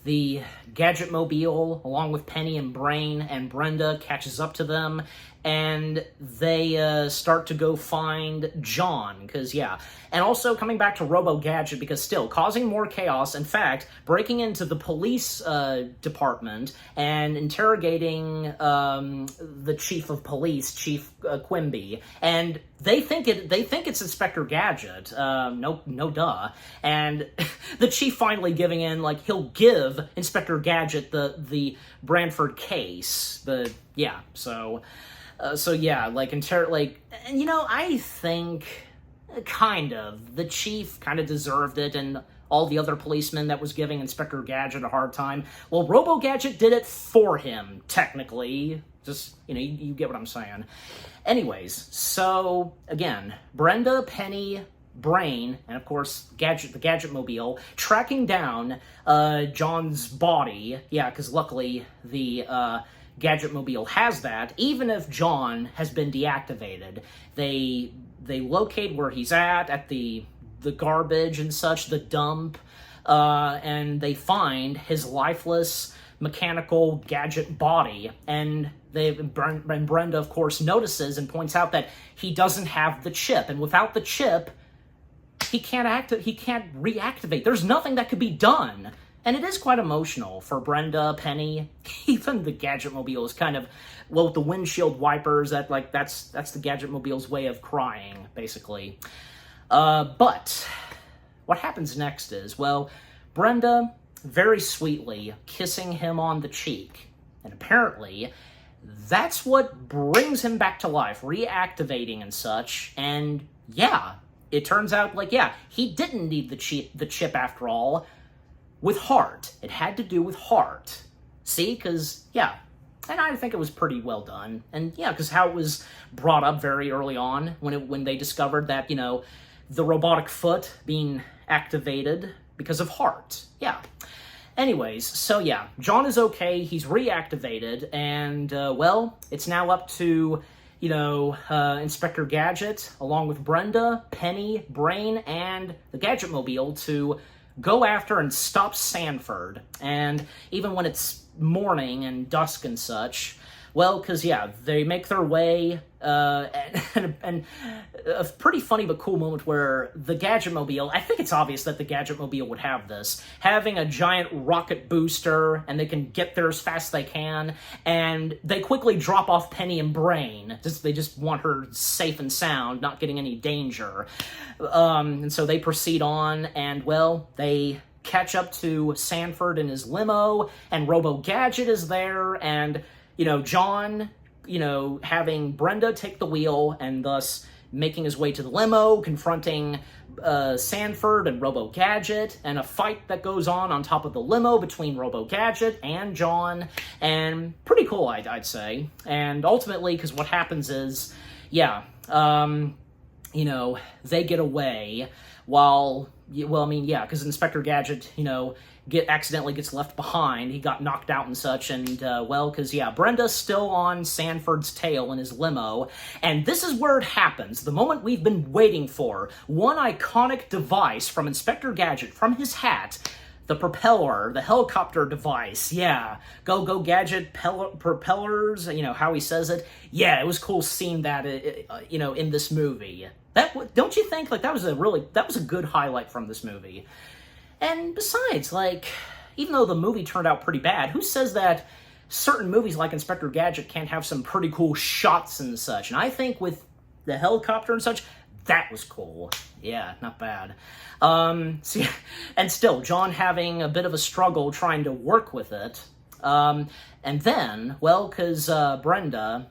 the Gadget Mobile, along with Penny and Brain and Brenda, catches up to them, and they start to go find John, because, yeah. And also coming back to Robo-Gadget, because still, causing more chaos, in fact, breaking into the police department and interrogating the chief of police, Chief Quimby, and they think it's Inspector Gadget. No duh. And the chief finally giving in, like, he'll give Inspector Gadget the Branford case. So yeah, like, and you know, I think kind of the chief kind of deserved it, and all the other policemen that was giving Inspector Gadget a hard time. Well, Robo Gadget did it for him, technically. Just, you know, you get what I'm saying. Anyways, so again, Brenda, Penny, Brain, and of course the Gadget Mobile, tracking down John's body. Yeah, because luckily the Gadget Mobile has that. Even if John has been deactivated, they locate where he's at the garbage and such, the dump, and they find his lifeless mechanical gadget body, and Brenda, of course, notices and points out that he doesn't have the chip, and without the chip, he can't reactivate. There's nothing that could be done. And it is quite emotional for Brenda, Penny, even the Gadget Mobile is kind of, well, with the windshield wipers, that's the Gadget Mobile's way of crying, basically. But what happens next is, well, Brenda very sweetly kissing him on the cheek. And apparently, that's what brings him back to life, reactivating and such. And yeah, it turns out, like, yeah, he didn't need the chip after all. With heart. It had to do with heart. See? Because, yeah. And I think it was pretty well done. And, yeah, because how it was brought up very early on when they discovered that, you know, the robotic foot being activated because of heart. Yeah. Anyways, so, yeah. John is okay. He's reactivated. And, well, it's now up to, you know, Inspector Gadget, along with Brenda, Penny, Brain, and the Gadget Mobile to go after and stop Sanford. And even when it's morning and dusk and such, well, because, yeah, they make their way, and a pretty funny but cool moment where the Gadget Mobile, I think it's obvious that the Gadget Mobile would have this, having a giant rocket booster, and they can get there as fast as they can, and they quickly drop off Penny and Brain. They just want her safe and sound, not getting any danger. And so they proceed on, and, well, they catch up to Sanford in his limo, and Robo-Gadget is there, and, you know, John, you know, having Brenda take the wheel and thus making his way to the limo, confronting Sanford and Robo-Gadget, and a fight that goes on top of the limo between Robo-Gadget and John, and pretty cool, I'd say. And ultimately, because what happens is, yeah, you know, they get away while, well, I mean, yeah, because Inspector Gadget, you know, accidentally gets left behind. He got knocked out and such, and, well, because, yeah, Brenda's still on Sanford's tail in his limo, and this is where it happens, the moment we've been waiting for. One iconic device from Inspector Gadget, from his hat, the propeller, the helicopter device, yeah. Go Gadget propellers, you know, how he says it. Yeah, it was cool seeing that, you know, in this movie. Don't you think, like, that was a good highlight from this movie? And besides, like, even though the movie turned out pretty bad, who says that certain movies like Inspector Gadget can't have some pretty cool shots and such? And I think with the helicopter and such, that was cool. Yeah, not bad. See, and still, John having a bit of a struggle trying to work with it. And then, well, because Brenda,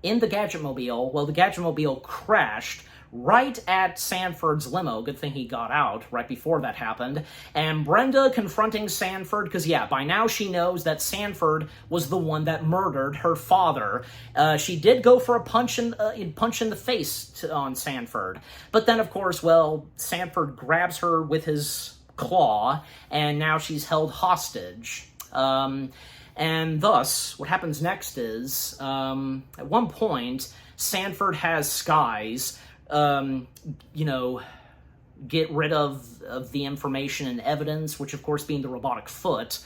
in the Gadget Mobile, well, the Gadget Mobile crashed right at Sanford's limo. Good thing he got out right before that happened. And Brenda confronting Sanford, because yeah, by now she knows that Sanford was the one that murdered her father. She did go for a punch in the face on Sanford. But then, of course, well, Sanford grabs her with his claw, and now she's held hostage. And thus, what happens next is, at one point, Sanford has Skies, get rid of the information and evidence, which of course being the robotic foot.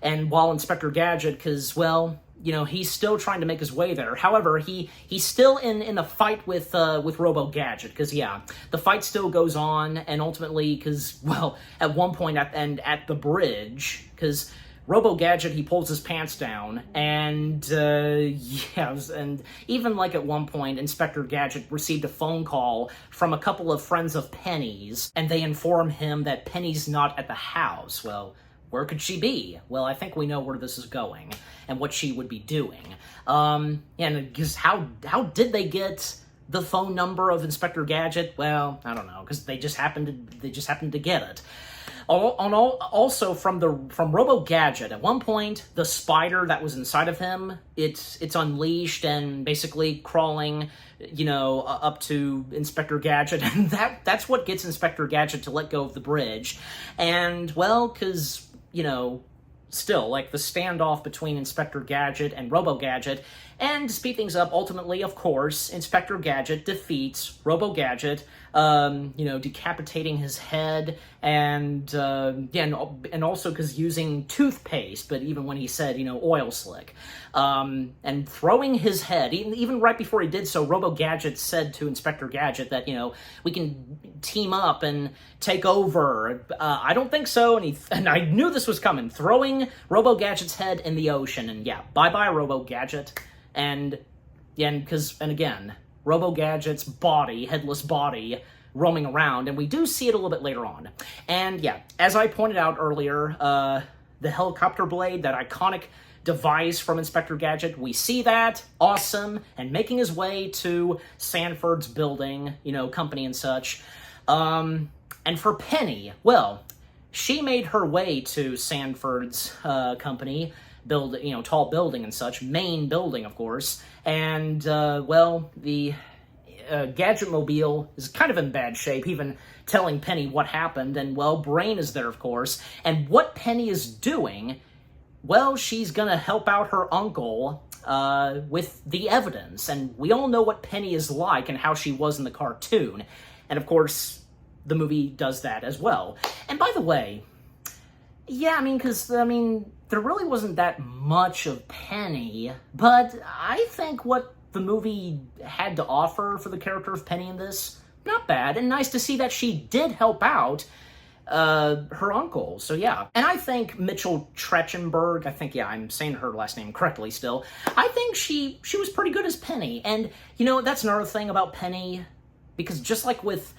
And while Inspector Gadget, because, well, he's still trying to make his way there. However, he's still in a fight with Robo Gadget, because yeah, the fight still goes on, and ultimately, because, well, at one point at the bridge, because Robo Gadget, he pulls his pants down, and and even like at one point, Inspector Gadget received a phone call from a couple of friends of Penny's, and they inform him that Penny's not at the house. Well, where could she be? Well, I think we know where this is going and what she would be doing. And because how did they get the phone number of Inspector Gadget? Well, I don't know, because they just happened to get it. Also from Robo Gadget, at one point the spider that was inside of him, it's unleashed and basically crawling, up to Inspector Gadget, and that's what gets Inspector Gadget to let go of the bridge. And well, because still, like, the standoff between Inspector Gadget and Robo Gadget, and to speed things up, ultimately, of course, Inspector Gadget defeats Robo Gadget, decapitating his head, and also because using toothpaste, but even when he said, oil slick, and throwing his head, even right before he did so, Robo Gadget said to Inspector Gadget that, we can team up and take over. I don't think so, and I knew this was coming, throwing Robo Gadget's head in the ocean, and yeah, bye-bye, Robo Gadget. And again, Robo Gadget's body, headless body, roaming around, and we do see it a little bit later on. And yeah, as I pointed out earlier, the helicopter blade, that iconic device from Inspector Gadget, we see that, awesome, and making his way to Sanford's building, company and such. And for Penny, well, she made her way to Sanford's company, tall building and such, main building, of course, and, the Gadget-mobile is kind of in bad shape, even telling Penny what happened, and, well, Brain is there, of course, and what Penny is doing, well, she's gonna help out her uncle, with the evidence, and we all know what Penny is like and how she was in the cartoon, and, of course, the movie does that as well. And by the way, yeah, there really wasn't that much of Penny, but I think what the movie had to offer for the character of Penny in this, not bad, and nice to see that she did help out her uncle, so yeah. And I think Mitchell Trachtenberg, I'm saying her last name correctly still, I think she was pretty good as Penny, and, that's another thing about Penny, because just like with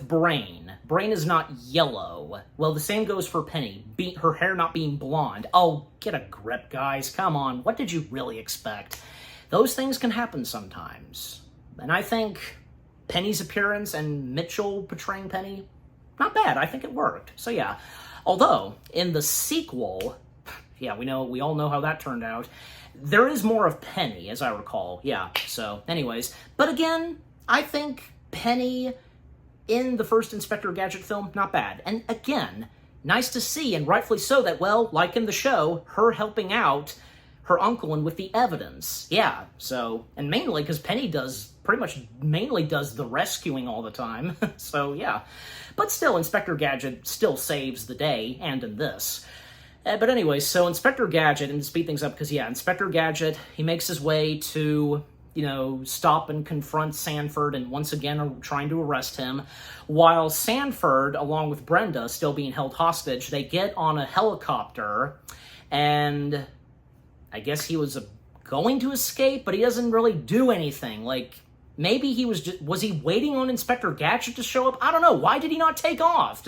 Brain is not yellow. Well, the same goes for Penny, her hair not being blonde. Oh, get a grip, guys, come on, what did you really expect? Those things can happen sometimes. And I think Penny's appearance and Mitchell portraying Penny, not bad, I think it worked. So yeah, although, in the sequel, yeah, we all know how that turned out, there is more of Penny, as I recall, yeah, so anyways. But again, I think Penny in the first Inspector Gadget film, not bad. And again, nice to see, and rightfully so, that, well, like in the show, her helping out her uncle and with the evidence. Yeah, so, and mainly because Penny mainly does the rescuing all the time. So, yeah. But still, Inspector Gadget still saves the day, and in this. But anyway, so Inspector Gadget, and to speed things up, because, yeah, Inspector Gadget, he makes his way to stop and confront Sanford, and once again are trying to arrest him, while Sanford, along with Brenda, still being held hostage, they get on a helicopter, and I guess he was going to escape, but he doesn't really do anything. Like, maybe he was he waiting on Inspector Gadget to show up? I don't know. Why did he not take off?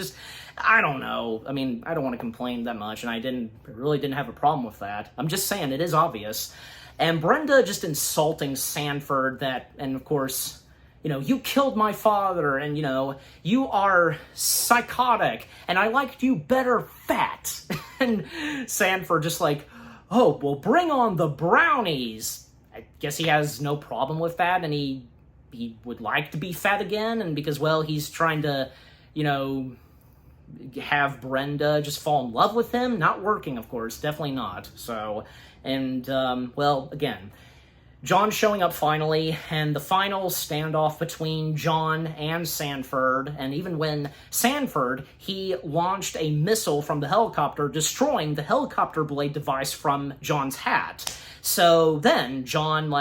I don't know. I don't want to complain that much, and I really didn't have a problem with that. I'm just saying, it is obvious. And Brenda just insulting Sanford and of course, you killed my father, and, you are psychotic, and I liked you better fat. And Sanford just like, oh, well, bring on the brownies. I guess he has no problem with that, and he would like to be fat again, and because, well, he's trying to, have Brenda just fall in love with him. Not working, of course, definitely not. So, and, well, again, John showing up finally, and the final standoff between John and Sanford, and even when Sanford, he launched a missile from the helicopter, destroying the helicopter blade device from John's hat. So then, John,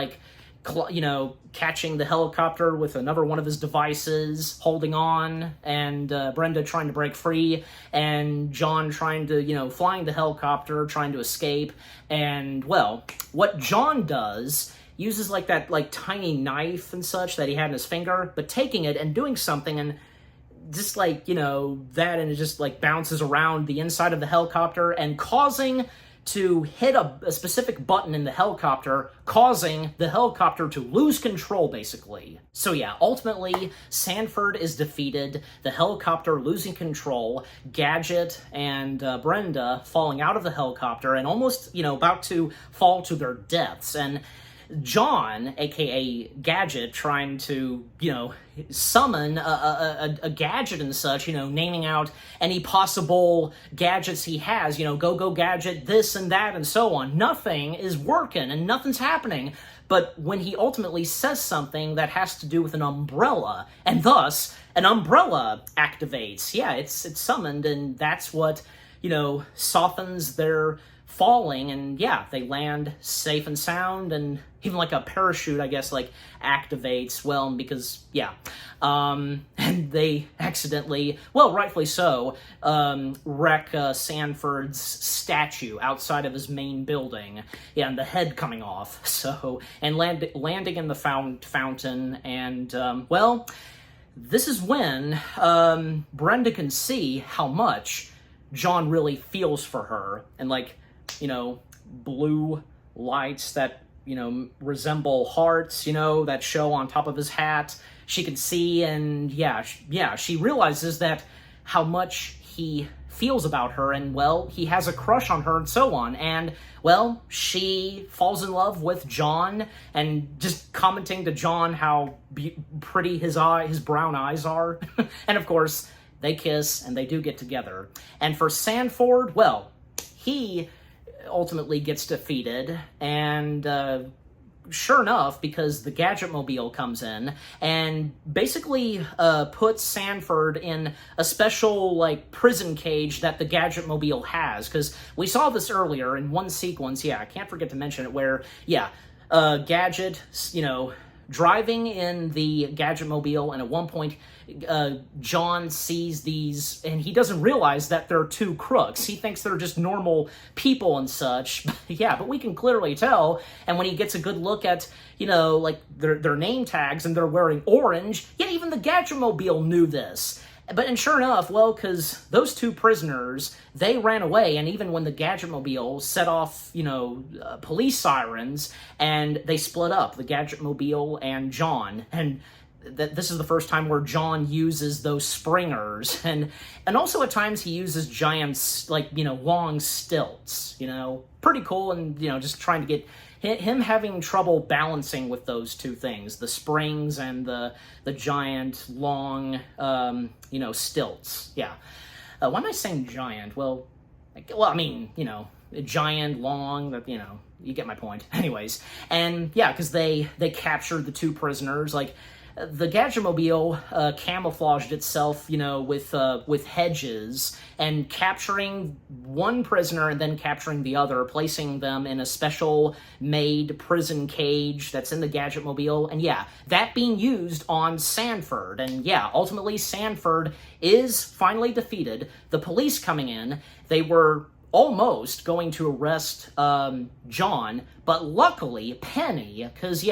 catching the helicopter with another one of his devices, holding on, and Brenda trying to break free, and John trying to, flying the helicopter, trying to escape, and, well, what John does, uses that tiny knife and such that he had in his finger, but taking it and doing something, and just that, and it just bounces around the inside of the helicopter and causing to hit a specific button in the helicopter, causing the helicopter to lose control, basically. So yeah, ultimately, Sanford is defeated, the helicopter losing control, Gadget and Brenda falling out of the helicopter and almost, about to fall to their deaths, and John, aka Gadget, trying to, summon a gadget and such, naming out any possible gadgets he has, go Gadget, this and that and so on. Nothing is working and nothing's happening. But when he ultimately says something that has to do with an umbrella, and thus an umbrella activates, yeah, it's summoned, and that's what, softens their falling, and yeah, they land safe and sound, and even a parachute, I guess, activates, well, because, yeah, and they accidentally, well, rightfully so, wreck Sanford's statue outside of his main building, yeah, and the head coming off, so, and landing in the fountain, and, well, this is when Brenda can see how much John really feels for her, and blue lights that, resemble hearts, that show on top of his hat. She can see, and yeah, she realizes that how much he feels about her, and, well, he has a crush on her and so on, and, well, she falls in love with John, and just commenting to John how pretty his brown eyes are, and of course, they kiss, and they do get together. And for Sanford, well, he ultimately gets defeated, and sure enough, because the Gadget Mobile comes in and basically puts Sanford in a special prison cage that the Gadget Mobile has, because we saw this earlier in one sequence, yeah, I can't forget to mention it, where, yeah, Gadget, driving in the Gadget Mobile, and at one point, John sees these, and he doesn't realize that they're two crooks. He thinks they're just normal people and such. Yeah, but we can clearly tell, and when he gets a good look at, their name tags, and they're wearing orange, yeah, even the Gadget Mobile knew this. And sure enough, well, because those two prisoners, they ran away, and even when the Gadget Mobile set off, police sirens, and they split up, the Gadget Mobile and John, and this is the first time where John uses those springers, and also at times he uses giant, long stilts, pretty cool, and, just trying to get him having trouble balancing with those two things, the springs and the giant, long, stilts. Yeah. Why am I saying giant? Well, I mean, giant, long, that, you get my point. Anyways, and yeah, because they captured the two prisoners, the Gadget Mobile camouflaged itself, with hedges, and capturing one prisoner and then capturing the other, placing them in a special-made prison cage that's in the Gadget Mobile, and yeah, that being used on Sanford, and yeah, ultimately Sanford is finally defeated. The police coming in, they were almost going to arrest John, but luckily Penny, because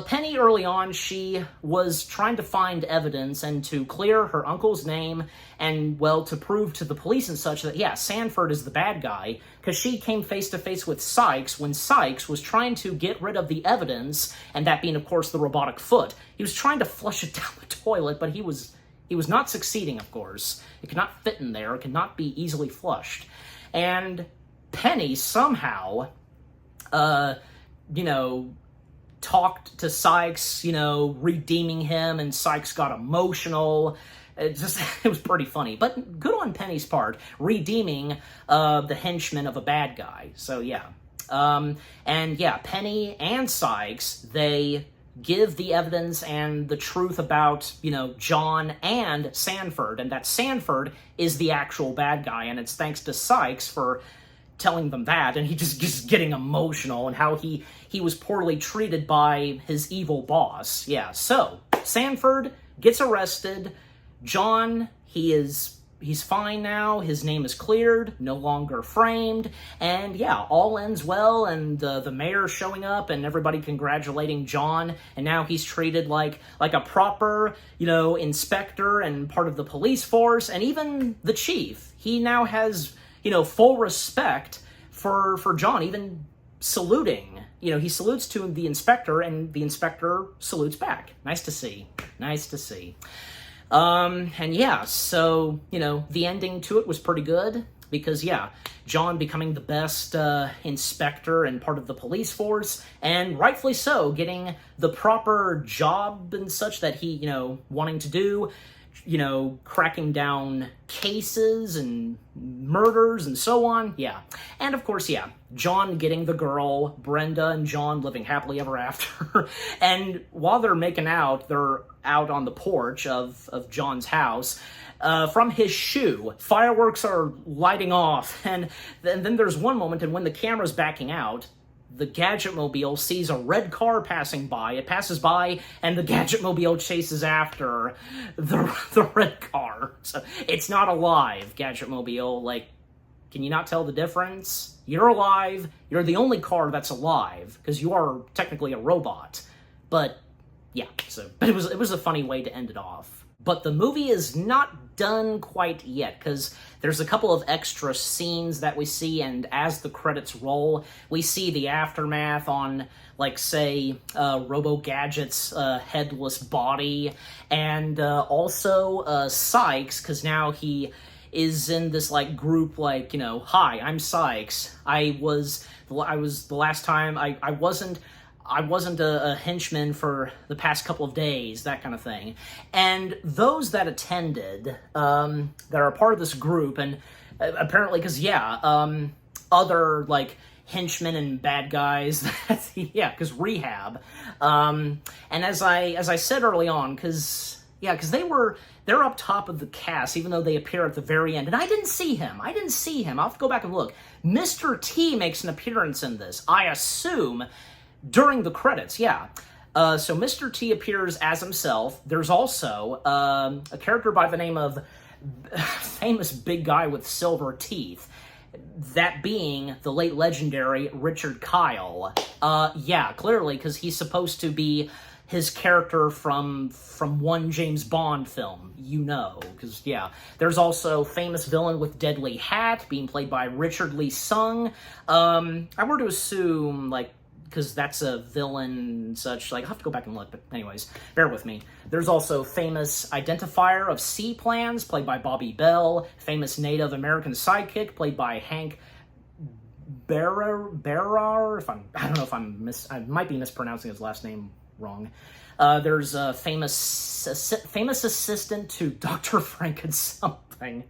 Penny early on, she was trying to find evidence and to clear her uncle's name and, well, to prove to the police and such that, Sanford is the bad guy, because she came face to face with Sykes when Sykes was trying to get rid of the evidence, and that being, of course, the robotic foot. He was trying to flush it down the toilet, but he was not succeeding, of course. It could not fit in there. It could not be easily flushed. And Penny somehow, talked to Sykes, redeeming him, and Sykes got emotional. It was pretty funny. But good on Penny's part, redeeming the henchman of a bad guy. So, Penny and Sykes, they give the evidence and the truth about, John and Sanford, and that Sanford is the actual bad guy, and it's thanks to Sykes for telling them that, and he just getting emotional, and how he was poorly treated by his evil boss. So, Sanford gets arrested. John, he's fine now, his name is cleared, no longer framed, and all ends well, and the mayor showing up, and everybody congratulating John, and now he's treated like a proper, inspector and part of the police force, and even the chief, he now has, full respect for John, even saluting. He salutes to the inspector, and the inspector salutes back. Nice to see. So, the ending to it was pretty good, because, John becoming the best inspector and part of the police force, and rightfully so, getting the proper job and such that he, wanting to do, cracking down cases and murders and so on, And of course, John getting the girl, Brenda and John living happily ever after, and while they're making out, they're out on the porch of John's house. From his shoe, fireworks are lighting off, and then there's one moment, and when the camera's backing out, the Gadget-mobile sees a red car passing by. It passes by, and the Gadget-mobile chases after the red car. So it's not alive, Gadget-mobile. Can you not tell the difference? You're alive. You're the only car that's alive, because you are technically a robot. But but it was a funny way to end it off. But the movie is not done quite yet, because there's a couple of extra scenes that we see, and as the credits roll, we see the aftermath on, say, Robo-Gadget's headless body, and also Sykes, because now he is in this, group, hi, I'm Sykes. I was the last time, I wasn't a henchman for the past couple of days, that kind of thing. And those that attended, that are part of this group, and apparently, because, other, henchmen and bad guys, because rehab. And as I said early on, because they're up top of the cast, even though they appear at the very end. And I didn't see him. I'll have to go back and look. Mr. T makes an appearance in this, I assume, during the credits, So Mr. T appears as himself. There's also a character by the name of famous big guy with silver teeth. That being the late legendary Richard Kyle. Clearly, because he's supposed to be his character from one James Bond film, because, There's also famous villain with deadly hat, being played by Richard Lee Sung. I were to assume, because that's a villain and such, I'll have to go back and look, but anyways, bear with me. There's also famous identifier of C-plans, played by Bobby Bell, famous Native American sidekick, played by Hank Berar, I might be mispronouncing his last name wrong. There's a famous assistant to Dr. Franken-something.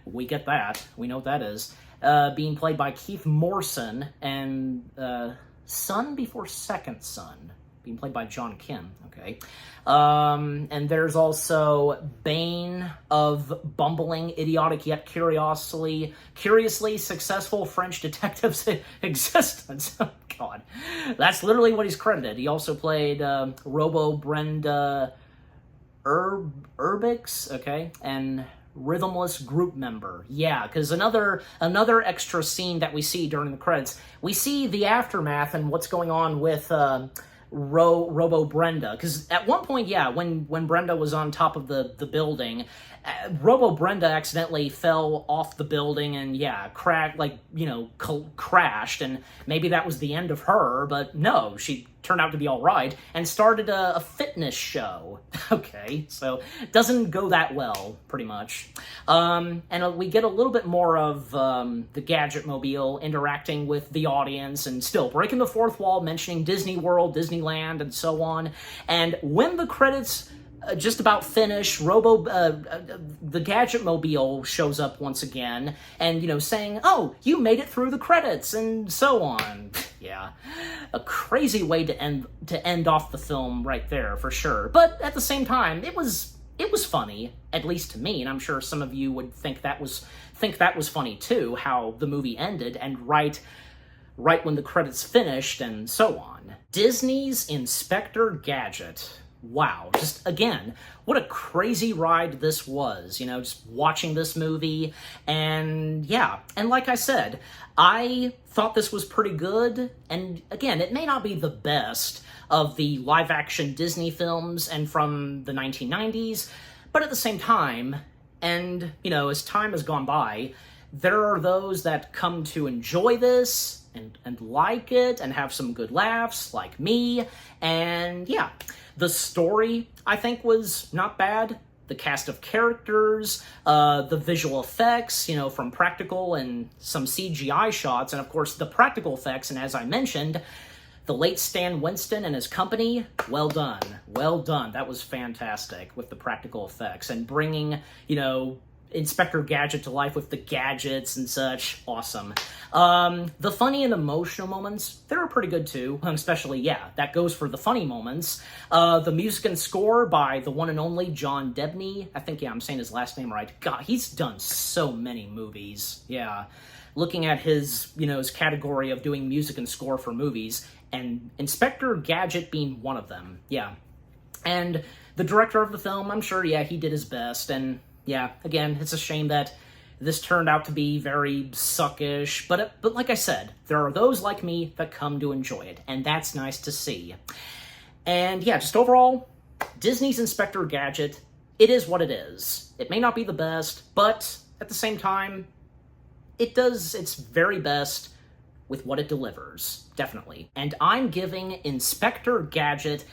We get that. We know what that is. Being played by Keith Morrison, and son before second son, being played by John Kim, okay? And there's also Bane of bumbling, idiotic, yet curiously successful French detective's existence. Oh, God. That's literally what he's credited. He also played Robo Brenda Urbix, okay? And rhythmless group member. Yeah, because another extra scene that we see during the credits, we see the aftermath and what's going on with Robo Brenda. Because at one point, yeah, when Brenda was on top of the building, Robo Brenda accidentally fell off the building and, yeah, crashed, and maybe that was the end of her, but no, she turned out to be all right and started a fitness show. Okay, so it doesn't go that well, pretty much. And we get a little bit more of the Gadget Mobile interacting with the audience and still breaking the fourth wall, mentioning Disney World, Disneyland, and so on. And when the credits just about finish, the Gadget Mobile shows up once again and, saying, "Oh, you made it through the credits," and so on. Yeah, a crazy way to end off the film right there, for sure. But at the same time, it was funny, at least to me, and I'm sure some of you would think that was funny too, how the movie ended, and right when the credits finished, and so on. Disney's Inspector Gadget. Wow, just again, what a crazy ride this was, just watching this movie. And yeah, and like I said, I thought this was pretty good. And again, it may not be the best of the live-action Disney films and from the 1990s, but at the same time, and as time has gone by, there are those that come to enjoy this and like it and have some good laughs, like me. And yeah, the story, I think, was not bad. The cast of characters, the visual effects, from practical and some CGI shots, and of course the practical effects, and as I mentioned, the late Stan Winston and his company, well done. Well done. That was fantastic with the practical effects and bringing, Inspector Gadget to life with the gadgets and such. Awesome. The funny and emotional moments, they were pretty good too. Especially, yeah, that goes for the funny moments. The music and score by the one and only John Debney. I think, yeah, I'm saying his last name right. God, he's done so many movies. Yeah. Looking at his, his category of doing music and score for movies, and Inspector Gadget being one of them. Yeah. And the director of the film, I'm sure, yeah, he did his best. And yeah, again, it's a shame that this turned out to be very suckish, but like I said, there are those like me that come to enjoy it, and that's nice to see. And yeah, just overall, Disney's Inspector Gadget, it is what it is. It may not be the best, but at the same time, it does its very best with what it delivers, definitely. And I'm giving Inspector Gadget,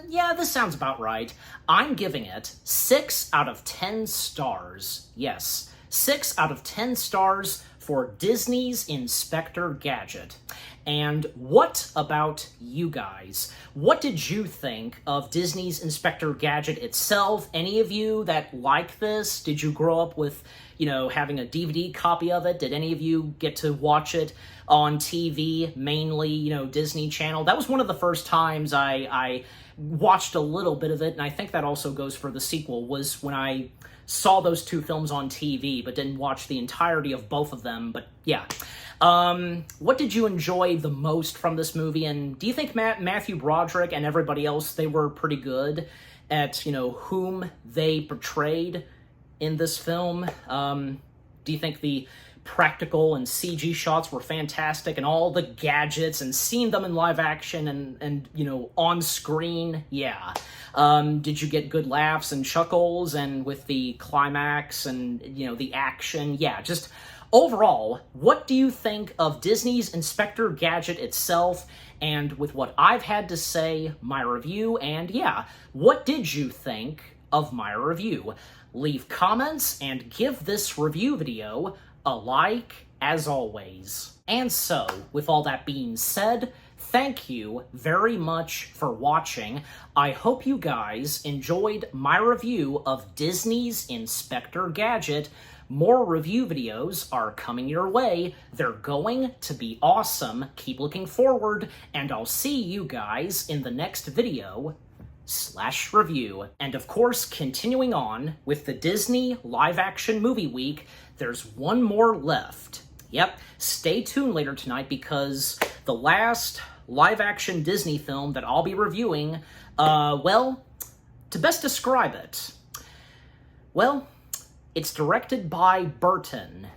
yeah, this sounds about right, I'm giving it 6 out of 10 stars. Yes, 6 out of 10 stars for Disney's Inspector Gadget. And what about you guys? What did you think of Disney's Inspector Gadget itself? Any of you that like this? Did you grow up with, having a DVD copy of it? Did any of you get to watch it on TV, mainly, Disney Channel? That was one of the first times I watched a little bit of it, and I think that also goes for the sequel, was when I saw those two films on TV, but didn't watch the entirety of both of them. But yeah. What did you enjoy the most from this movie? And do you think Matthew Broderick and everybody else, they were pretty good at, whom they portrayed in this film? Do you think the practical and CG shots were fantastic, and all the gadgets and seeing them in live action and on screen? Yeah. Did you get good laughs and chuckles, and with the climax and the action? Yeah, just overall, what do you think of Disney's Inspector Gadget itself? And with what I've had to say, my review, and yeah, what did you think of my review? Leave comments and give this review video a like, as always. And so, with all that being said, thank you very much for watching. I hope you guys enjoyed my review of Disney's Inspector Gadget. More review videos are coming your way. They're going to be awesome. Keep looking forward, and I'll see you guys in the next video / review. And of course, continuing on with the Disney Live Action Movie Week, there's one more left. Yep, stay tuned later tonight, because the last live-action Disney film that I'll be reviewing, well, to best describe it, well, It's directed by Burton,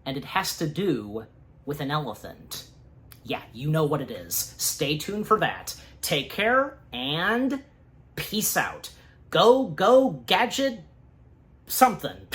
and it has to do with an elephant. Yeah, you know what it is. Stay tuned for that. Take care, and peace out. Go, Gadget, something.